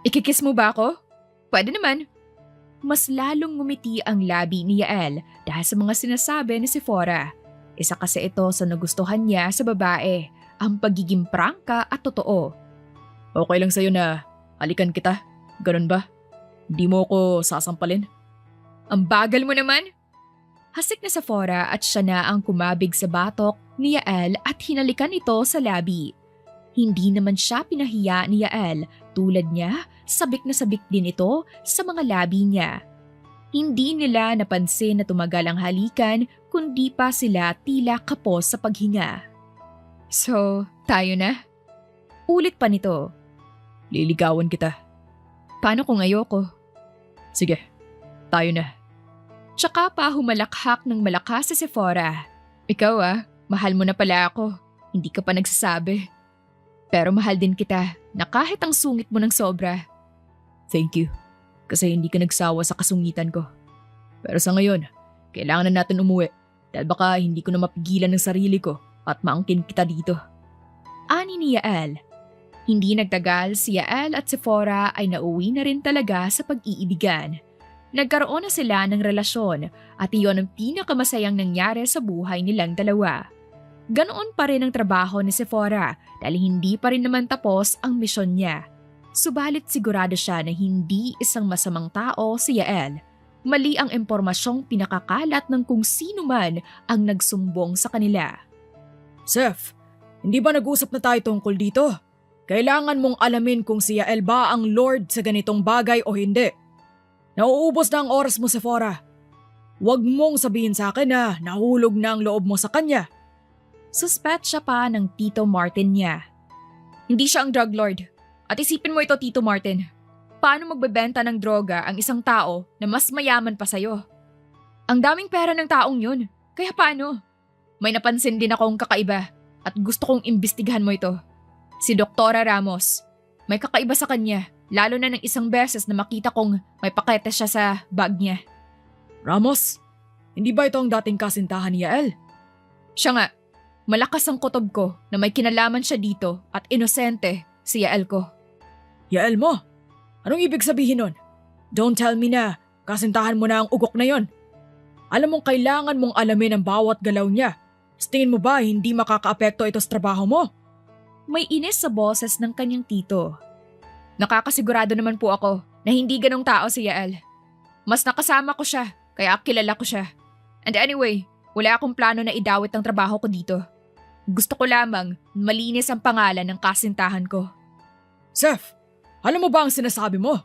Ikikiss mo ba ako? Pwede naman. Mas lalong ngumiti ang labi ni Yael dahil sa mga sinasabi ni Sephora. Isa kasi ito sa nagustuhan niya sa babae, ang pagiging prangka at totoo.
Okay lang sa'yo na halikan kita? Ganun ba? Di mo ko sasampalin?
Ang bagal mo naman! Hasik na Sephora at siya na ang kumabig sa batok ni Yael at hinalikan ito sa labi. Hindi naman siya pinahiya ni Yael, tulad niya, sabik na sabik din ito sa mga labi niya. Hindi nila napansin na tumagal ang halikan kundi pa sila tila kapos sa paghinga. So, tayo na? Ulit pa nito.
Liligawan kita.
Paano kung ayoko?
Sige, tayo na.
Tsaka pa humalakhak ng malakas si Sephora. Ikaw mahal mo na pala ako. Hindi ka pa nagsasabi. Pero mahal din kita na kahit ang sungit mo ng sobra.
Thank you. Kasi hindi ka nagsawa sa kasungitan ko. Pero sa ngayon, kailangan na natin umuwi. Dahil baka hindi ko na mapigilan ng sarili ko at maangkin kita dito.
Ani ni Yael. Hindi nagtagal si Yael at Sephora ay nauwi na rin talaga sa pag-iibigan. Nagkaroon na sila ng relasyon at iyon ang pinakamasayang nangyari sa buhay nilang dalawa. Ganoon pa rin ang trabaho ni Sephora dahil hindi pa rin naman tapos ang misyon niya. Subalit sigurado siya na hindi isang masamang tao si Yael. Mali ang impormasyong pinakakalat ng kung sino man ang nagsumbong sa kanila.
Seth, hindi ba nag-usap na tayo tungkol dito? Kailangan mong alamin kung si Yael ba ang Lord sa ganitong bagay o hindi. Nauubos na ang oras mo, Sephora. Huwag mong sabihin sa akin na nahulog na ang loob mo sa kanya.
Suspect siya pa ng Tito Martin niya. Hindi siya ang drug lord. At isipin mo ito, Tito Martin. Paano magbebenta ng droga ang isang tao na mas mayaman pa sa'yo? Ang daming pera ng taong yun. Kaya paano? May napansin din akong kakaiba at gusto kong imbestigahan mo ito. Si Doktora Ramos. May kakaiba sa kanya, lalo na ng isang beses na makita kong may pakete siya sa bag niya.
Ramos? Hindi ba ito ang dating kasintahan ni Yael?
Siya nga. Malakas ang kutob ko na may kinalaman siya dito at inosente si Yael ko.
Yael mo? Anong ibig sabihin nun? Don't tell me na kasintahan mo na ang ugok na yon. Alam mong kailangan mong alamin ang bawat galaw niya. Sa tingin mo ba hindi makakaapekto ito sa trabaho mo?
May inis sa boses ng kanyang tito. Nakakasigurado naman po ako na hindi ganong tao si Yael. Mas nakasama ko siya kaya kilala ko siya. And anyway, wala akong plano na idawit ang trabaho ko dito. Gusto ko lamang malinis ang pangalan ng kasintahan ko.
Seth, alam mo ba ang sinasabi mo?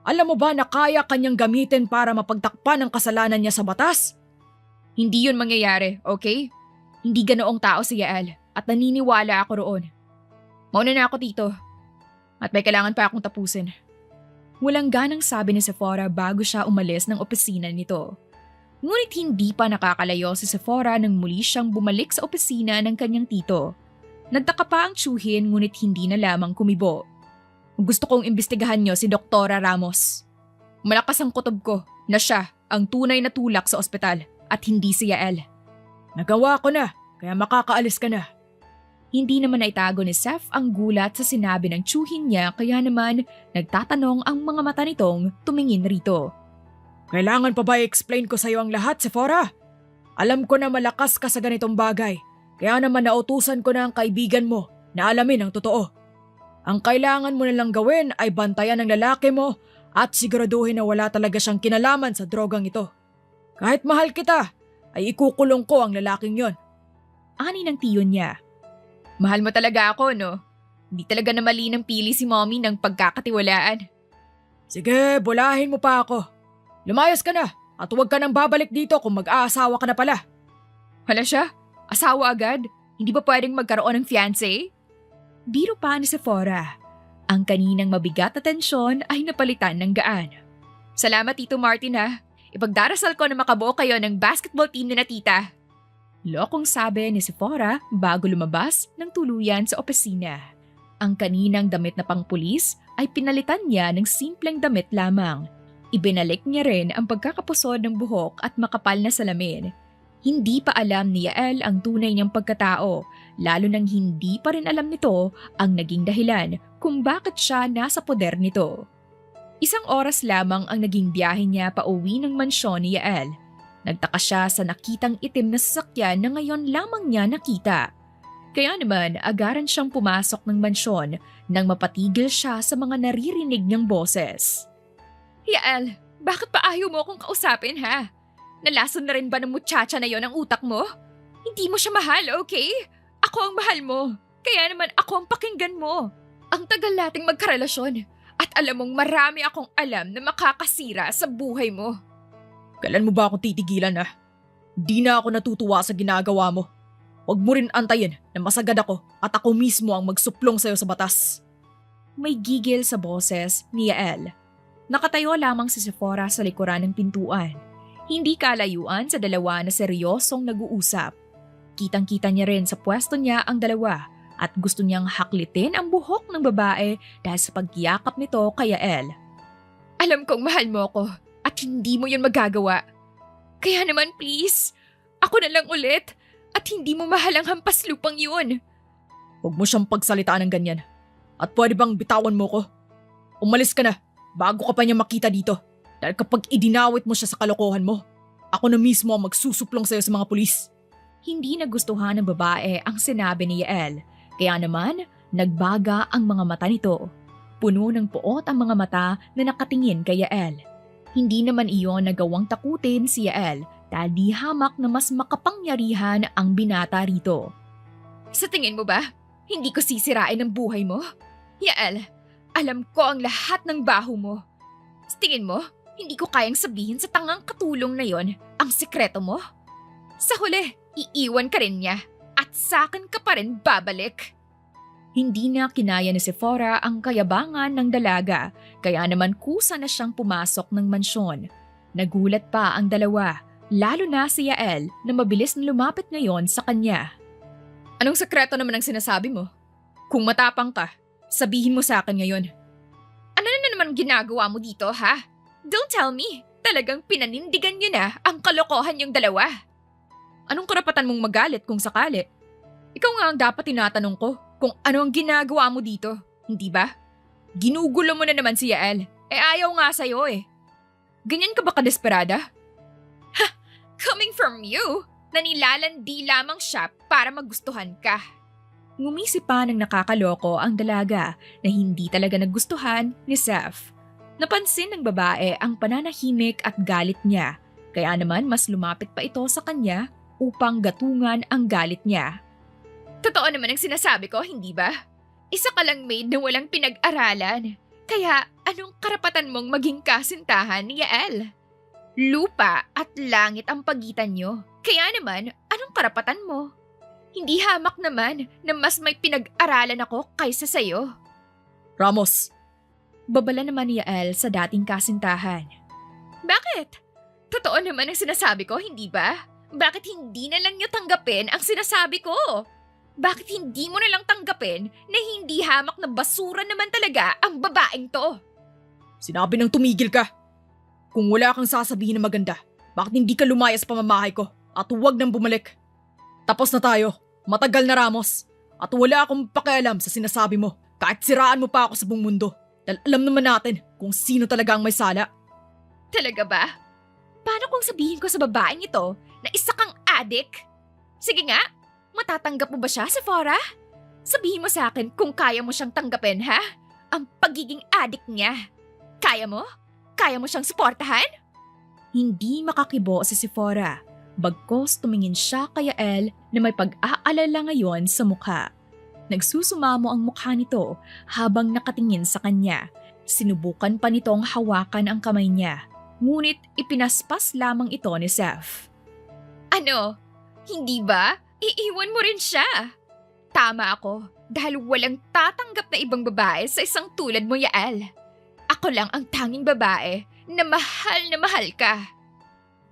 Alam mo ba na kaya kanyang gamitin para mapagtakpan ang kasalanan niya sa batas?
Hindi yun mangyayari, okay? Hindi ganoong tao si Yael at naniniwala ako roon. Mauna na ako dito. At may kailangan pa akong tapusin. Walang ganang sabi ni Sephora bago siya umalis ng opisina nito. Ngunit hindi pa nakakalayo si Sephora nang muli siyang bumalik sa opisina ng kanyang tito. Nagtaka pa ang tsuhin ngunit hindi na lamang kumibo. Gusto kong imbestigahan niyo si Doktora Ramos. Malakas ang kutob ko na siya ang tunay na tulak sa ospital at hindi si Yael.
Nagawa ko na, kaya makakaalis ka na.
Hindi naman naitago ni Seth ang gulat sa sinabi ng tiyuhin niya kaya naman nagtatanong ang mga mata nitong tumingin rito.
Kailangan pa ba i-explain ko sa'yo ang lahat, Sephora? Alam ko na malakas ka sa ganitong bagay, kaya naman nautusan ko na ang kaibigan mo na alamin ang totoo. Ang kailangan mo na lang gawin ay bantayan ang lalaki mo at siguraduhin na wala talaga siyang kinalaman sa drogang ito. Kahit mahal kita, ay ikukulong ko ang lalaking yon.
Ani ng tiyo niya. Mahal mo talaga ako, no? Hindi talaga na mali ng pili si mommy ng pagkakatiwalaan.
Sige, bulahin mo pa ako. Lumayas ka na at huwag ka nang babalik dito kung mag-aasawa ka na pala.
Hala siya? Asawa agad? Hindi ba pwedeng magkaroon ng fiancé? Biro pa ni Sephora. Ang kaninang mabigat na tensyon ay napalitan ng gaan. Salamat Tito Martin ha. Ipagdarasal ko na makabuo kayo ng basketball team ni na tita. Lokong sabi ni Sephora bago lumabas ng tuluyan sa opisina. Ang kaninang damit na pangpulis ay pinalitan niya ng simpleng damit lamang. Ibinalik niya rin ang pagkakapusod ng buhok at makapal na salamin. Hindi pa alam ni Yael ang tunay niyang pagkatao, lalo nang hindi pa rin alam nito ang naging dahilan kung bakit siya nasa poder nito. Isang oras lamang ang naging biyahe niya pauwi ng mansyon ni Yael. Nagtaka siya sa nakitang itim na sasakyan na ngayon lamang niya nakita. Kaya naman agaran siyang pumasok ng mansyon nang mapatigil siya sa mga naririnig niyang boses. Yael, bakit pa ayaw mo akong kausapin ha? Nalason na rin ba ng muchacha na yon ang utak mo? Hindi mo siya mahal, okay? Ako ang mahal mo. Kaya naman ako ang pakinggan mo. Ang tagal nating magkarelasyon at alam mong marami akong alam na makakasira sa buhay mo.
Kailan mo ba ako titigilan ha? Di na ako natutuwa sa ginagawa mo. Huwag mo rin antayin na masagad ako at ako mismo ang magsuplong sa'yo sa batas.
May gigil sa boses ni Yael. Nakatayo lamang si Sephora sa likuran ng pintuan. Hindi kalayuan sa dalawa na seryosong nag-uusap. Kitang-kita niya rin sa pwesto niya ang dalawa at gusto niyang haklitin ang buhok ng babae dahil sa pagyakap nito kay Yael. Alam kong mahal mo ko at hindi mo yun magagawa. Kaya naman please, ako na lang ulit at hindi mo mahal ang hampas lupang yun.
Huwag mo siyang pagsalitaan ng ganyan. At pwede bang bitawan mo ko? Umalis ka na bago ka pa niya makita dito. Dahil kapag idinawit mo siya sa kalokohan mo, ako na mismo ang magsusuplong sa'yo sa mga pulis.
Hindi nagustuhan ng babae ang sinabi ni Yael, kaya naman nagbaga ang mga mata nito. Puno ng puot ang mga mata na nakatingin kay Yael. Hindi naman iyon nagawang takutin si Yael dahil di hamak na mas makapangyarihan ang binata rito. Sa tingin mo ba, hindi ko sisirain ang buhay mo? Yael, alam ko ang lahat ng baho mo. Sa tingin mo, hindi ko kayang sabihin sa tangang katulong na yon ang sekreto mo? Sa huli, iiwan ka rin niya at sa akin ka pa rin babalik. Hindi na kinaya ni Sephora ang kayabangan ng dalaga, kaya naman kusa na siyang pumasok ng mansyon. Nagulat pa ang dalawa, lalo na si Yael na mabilis na lumapit ngayon sa kanya. Anong sekreto naman ang sinasabi mo? Kung matapang ka, sabihin mo sa akin ngayon. Ano na naman ginagawa mo dito ha? Don't tell me, talagang pinanindigan niyo na ang kalokohan yung dalawa. Anong karapatan mong magalit kung sakali? Ikaw nga ang dapat tinatanong ko kung ano ang ginagawa mo dito, hindi ba? Ginugulo mo na naman si Yael, ayaw nga sa'yo eh. Ganyan ka ba kadesperada? Ha! Coming from you, nanilalandi lamang siya para magustuhan ka. Ngumisi pa ng nakakaloko ang dalaga na hindi talaga nagustuhan ni Seth. Napansin ng babae ang pananahimik at galit niya, kaya naman mas lumapit pa ito sa kanya upang gatungan ang galit niya. Totoo naman ang sinasabi ko, hindi ba? Isa ka lang maid na walang pinag-aralan. Kaya anong karapatan mong maging kasintahan ni Yael? Lupa at langit ang pagitan niyo. Kaya naman, anong karapatan mo? Hindi hamak naman na mas may pinag-aralan ako kaysa sa'yo.
Ramos!
Babala naman ni Yael sa dating kasintahan. Bakit? Totoo naman ang sinasabi ko, hindi ba? Bakit hindi na lang niyo tanggapin ang sinasabi ko? Bakit hindi mo na lang tanggapin na hindi hamak na basura naman talaga ang babaeng to?
Sinabi nang tumigil ka. Kung wala kang sasabihin na maganda, bakit hindi ka lumayas sa pamamahay ko at huwag nang bumalik? Tapos na tayo. Matagal na, Ramos. At wala akong pakialam sa sinasabi mo kahit siraan mo pa ako sa buong mundo. Dahil alam naman natin kung sino talaga ang may sala.
Talaga ba? Paano kung sabihin ko sa babaeng ito na isa kang adik? Sige nga, matatanggap mo ba siya, Sephora? Sabihin mo sa akin kung kaya mo siyang tanggapin, ha? Ang pagiging adik niya. Kaya mo? Kaya mo siyang suportahan? Hindi makakibo si Sephora. Bagkos tumingin siya kay Yael na may pag-aalala ngayon sa mukha. Nagsusumamo ang mukha nito habang nakatingin sa kanya. Sinubukan pa nitong hawakan ang kamay niya. Ngunit ipinaspas lamang ito ni Seth. Ano? Hindi ba? Iiwan mo rin siya. Tama ako dahil walang tatanggap na ibang babae sa isang tulad mo, Yael. Ako lang ang tanging babae na mahal ka.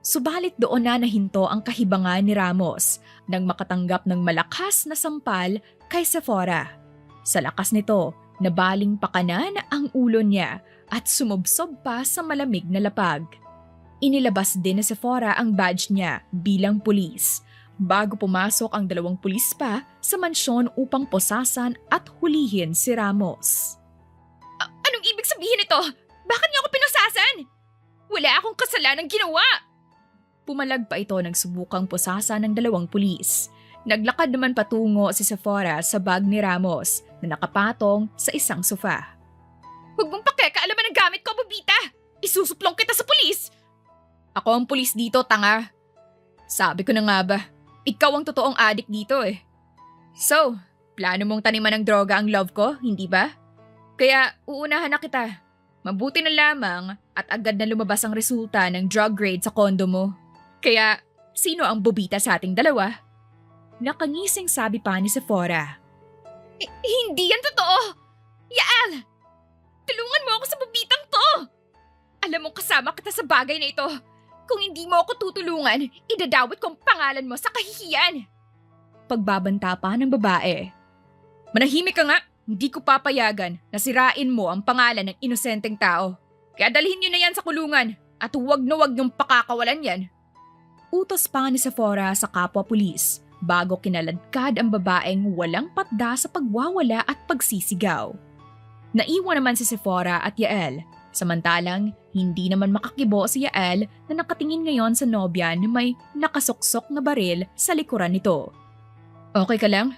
Subalit doon na nahinto ang kahibangan ni Ramos nang makatanggap ng malakas na sampal kay Sephora. Sa lakas nito, nabaling pakanan ang ulo niya at sumubsob pa sa malamig na lapag. Inilabas din ni Sephora ang badge niya bilang pulis bago pumasok ang 2 pulis pa sa mansyon upang posasan at hulihin si Ramos. Anong ibig sabihin nito? Bakit niyo ako pinasasan? Wala akong kasalanang ginawa! Pumalag pa ito nang subukang posasan ng 2 pulis. Naglakad naman patungo si Sephora sa bag ni Ramos na nakapatong sa isang sofa. Huwag mong pakikaalaman ang gamit ko, Bobita! Isusuplong kita sa pulis! Ako ang pulis dito, tanga. Sabi ko na nga ba, ikaw ang totoong adik dito eh. So, plano mong taniman ng droga ang love ko, hindi ba? Kaya uunahan na kita. Mabuti na lamang at agad na lumabas ang resulta ng drug grade sa kondo mo. Kaya, sino ang Bobita sa ating dalawa? Nakangising sabi pa ni Sephora. Hindi yan totoo! Yael! Tulungan mo ako sa Bobitang to! Alam mo kasama kita sa bagay na ito. Kung hindi mo ako tutulungan, idadawit ko ang pangalan mo sa kahihiyan. Pagbabanta pa ng babae. Manahimik ka nga! Hindi ko papayagan na sirain mo ang pangalan ng inosenteng tao. Kaya dalhin niyo na yan sa kulungan at huwag na huwag niyong pakakawalan yan. Utos pa ni Sephora sa kapwa-pulis bago kinaladkad ang babaeng walang patda sa pagwawala at pagsisigaw. Naiwan naman si Sephora at Yael, samantalang hindi naman makakibo si Yael na nakatingin ngayon sa nobya na may nakasuksok na baril sa likuran nito. Okay ka lang?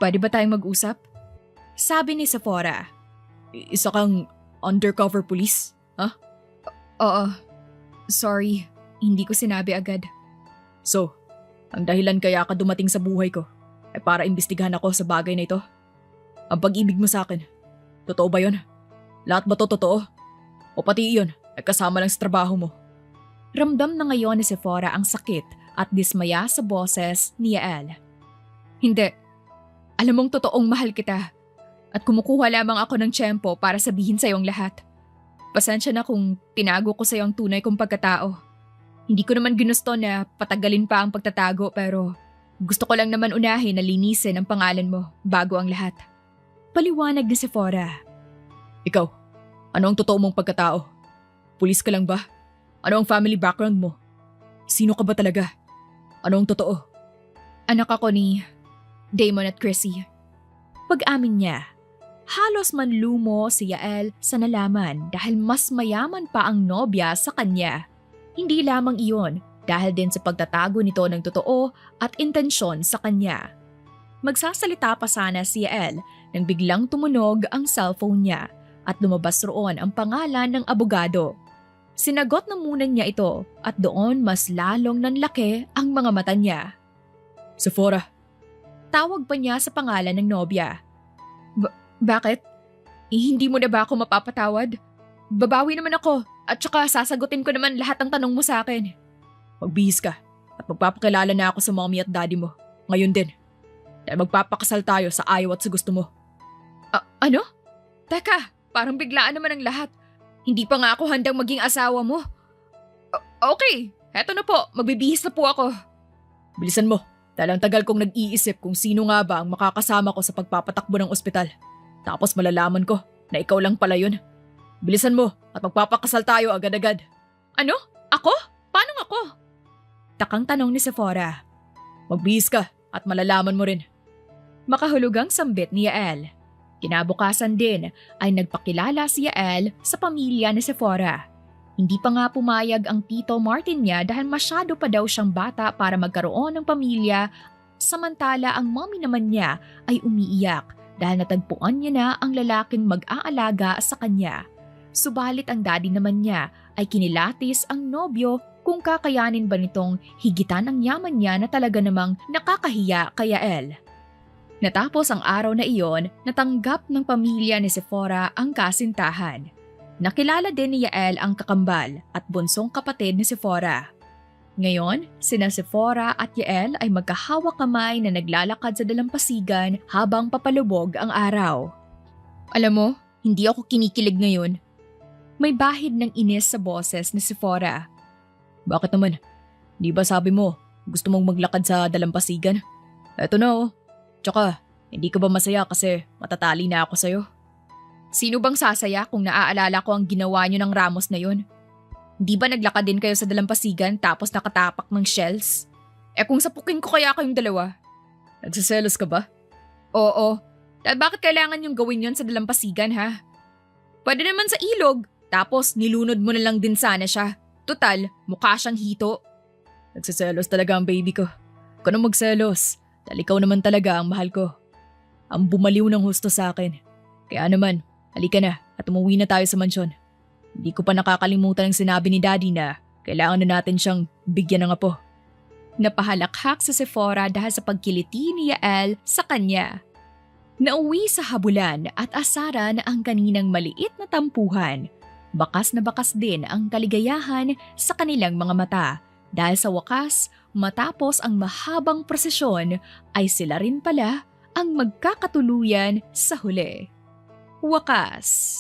Pwede ba tayong mag-usap? Sabi ni Sephora.
Isa kang undercover police? Ha?
Oo. Sorry, hindi ko sinabi agad.
So, ang dahilan kaya ka dumating sa buhay ko ay para imbestigahan ako sa bagay na ito? Ang pag-ibig mo sa akin, totoo ba yun? Lahat ba to totoo? O pati iyon ay kasama lang sa trabaho mo?
Ramdam na ngayon ni Sephora ang sakit at dismaya sa boses ni Yael. Hindi. Alam mong totoong mahal kita. At kumukuha lamang ako ng tiyempo para sabihin sa'yo ang lahat. Pasensya na kung tinago ko sa'yo ang tunay kong pagkatao. Hindi ko naman ginusto na patagalin pa ang pagtatago pero gusto ko lang naman unahin na linisin ang pangalan mo bago ang lahat. Paliwanag ni Sephora.
Ikaw, ano ang totoo mong pagkatao? Pulis ka lang ba? Ano ang family background mo? Sino ka ba talaga? Ano ang totoo?
Anak ako ni Damon at Chrissy. Pag-amin niya, halos manlumo si Yael sa nalaman dahil mas mayaman pa ang nobya sa kanya. Hindi lamang iyon dahil din sa pagtatago nito ng totoo at intensyon sa kanya. Magsasalita pa sana si Yael nang biglang tumunog ang cellphone niya at lumabas roon ang pangalan ng abogado. Sinagot na muna niya ito at doon mas lalong nanlaki ang mga mata niya.
Sephora.
Tawag pa niya sa pangalan ng nobya. Bakit? Hindi mo na ba ako mapapatawad? Babawi naman ako at saka sasagutin ko naman lahat ng tanong mo sa akin.
Magbihis ka at magpapakilala na ako sa mommy at daddy mo. Ngayon din. Dahil magpapakasal tayo sa ayaw at sa gusto mo.
Ano? Teka, parang biglaan naman ang lahat. Hindi pa nga ako handang maging asawa mo. Okay, heto na po. Magbibihis na po ako.
Bilisan mo. Dahil ang tagal kong nag-iisip kung sino nga ba ang makakasama ko sa pagpapatakbo ng ospital. Tapos malalaman ko na ikaw lang pala yun. Bilisan mo at magpapakasal tayo agad-agad.
Ano? Ako? Paano ako?
Takang tanong ni Sephora.
Magbihis ka at malalaman mo rin.
makahulugang sambit ni Yael. Kinabukasan din ay nagpakilala si Yael sa pamilya ni Sephora. Hindi pa nga pumayag ang tito Martin niya dahil masyado pa daw siyang bata para magkaroon ng pamilya, samantala ang mommy naman niya ay umiiyak dahil natagpuan niya na ang lalaking mag-aalaga sa kanya. Subalit ang daddy naman niya ay kinilatis ang nobyo kung kakayanin ba nitong higitan ang yaman niya na talaga namang nakakahiya kay Yael. Natapos ang araw na iyon, natanggap ng pamilya ni Sephora ang kasintahan. Nakilala din ni Yael ang kakambal at bunsong kapatid ni Sephora. Ngayon, sina Sephora at Yael ay magkahawak kamay na naglalakad sa dalampasigan habang papalubog ang araw. Alam mo, hindi ako kinikilig ngayon. May bahid ng inis sa boses ni Sephora.
Bakit naman? Di ba sabi mo, gusto mong maglakad sa dalampasigan? Eto na oh. Tsaka, hindi ka ba masaya kasi matatali na ako sa'yo?
Sino bang sasaya kung naaalala ko ang ginawa niyo ng Ramos na yun? Di ba naglakad din kayo sa dalampasigan tapos nakatapak ng shells? Kung sapukin ko kaya kayong dalawa?
Nagsiselos ka ba?
Oo. Dahil bakit kailangan yung gawin yon sa dalampasigan ha? Pwede naman sa ilog, tapos nilunod mo na lang din sana siya. Total, mukha siyang hito.
Nagsiselos talaga ang baby ko. Huwag ka na magselos. Dahil ikaw naman talaga ang mahal ko. Ang bumaliw ng husto sa akin. Kaya naman, halika na at umuwi na tayo sa mansyon. Hindi ko pa nakakalimutan ang sinabi ni Daddy na kailangan na natin siyang bigyan ng apo.
Napahalakhak sa Sephora dahil sa pagkiliti ni Yael sa kanya. Nauwi sa habulan at asaran ang kaninang maliit na tampuhan. Bakas na bakas din ang kaligayahan sa kanilang mga mata dahil sa wakas, matapos ang mahabang prosesyon ay sila rin pala ang magkakatuluyan sa huli. Wakas.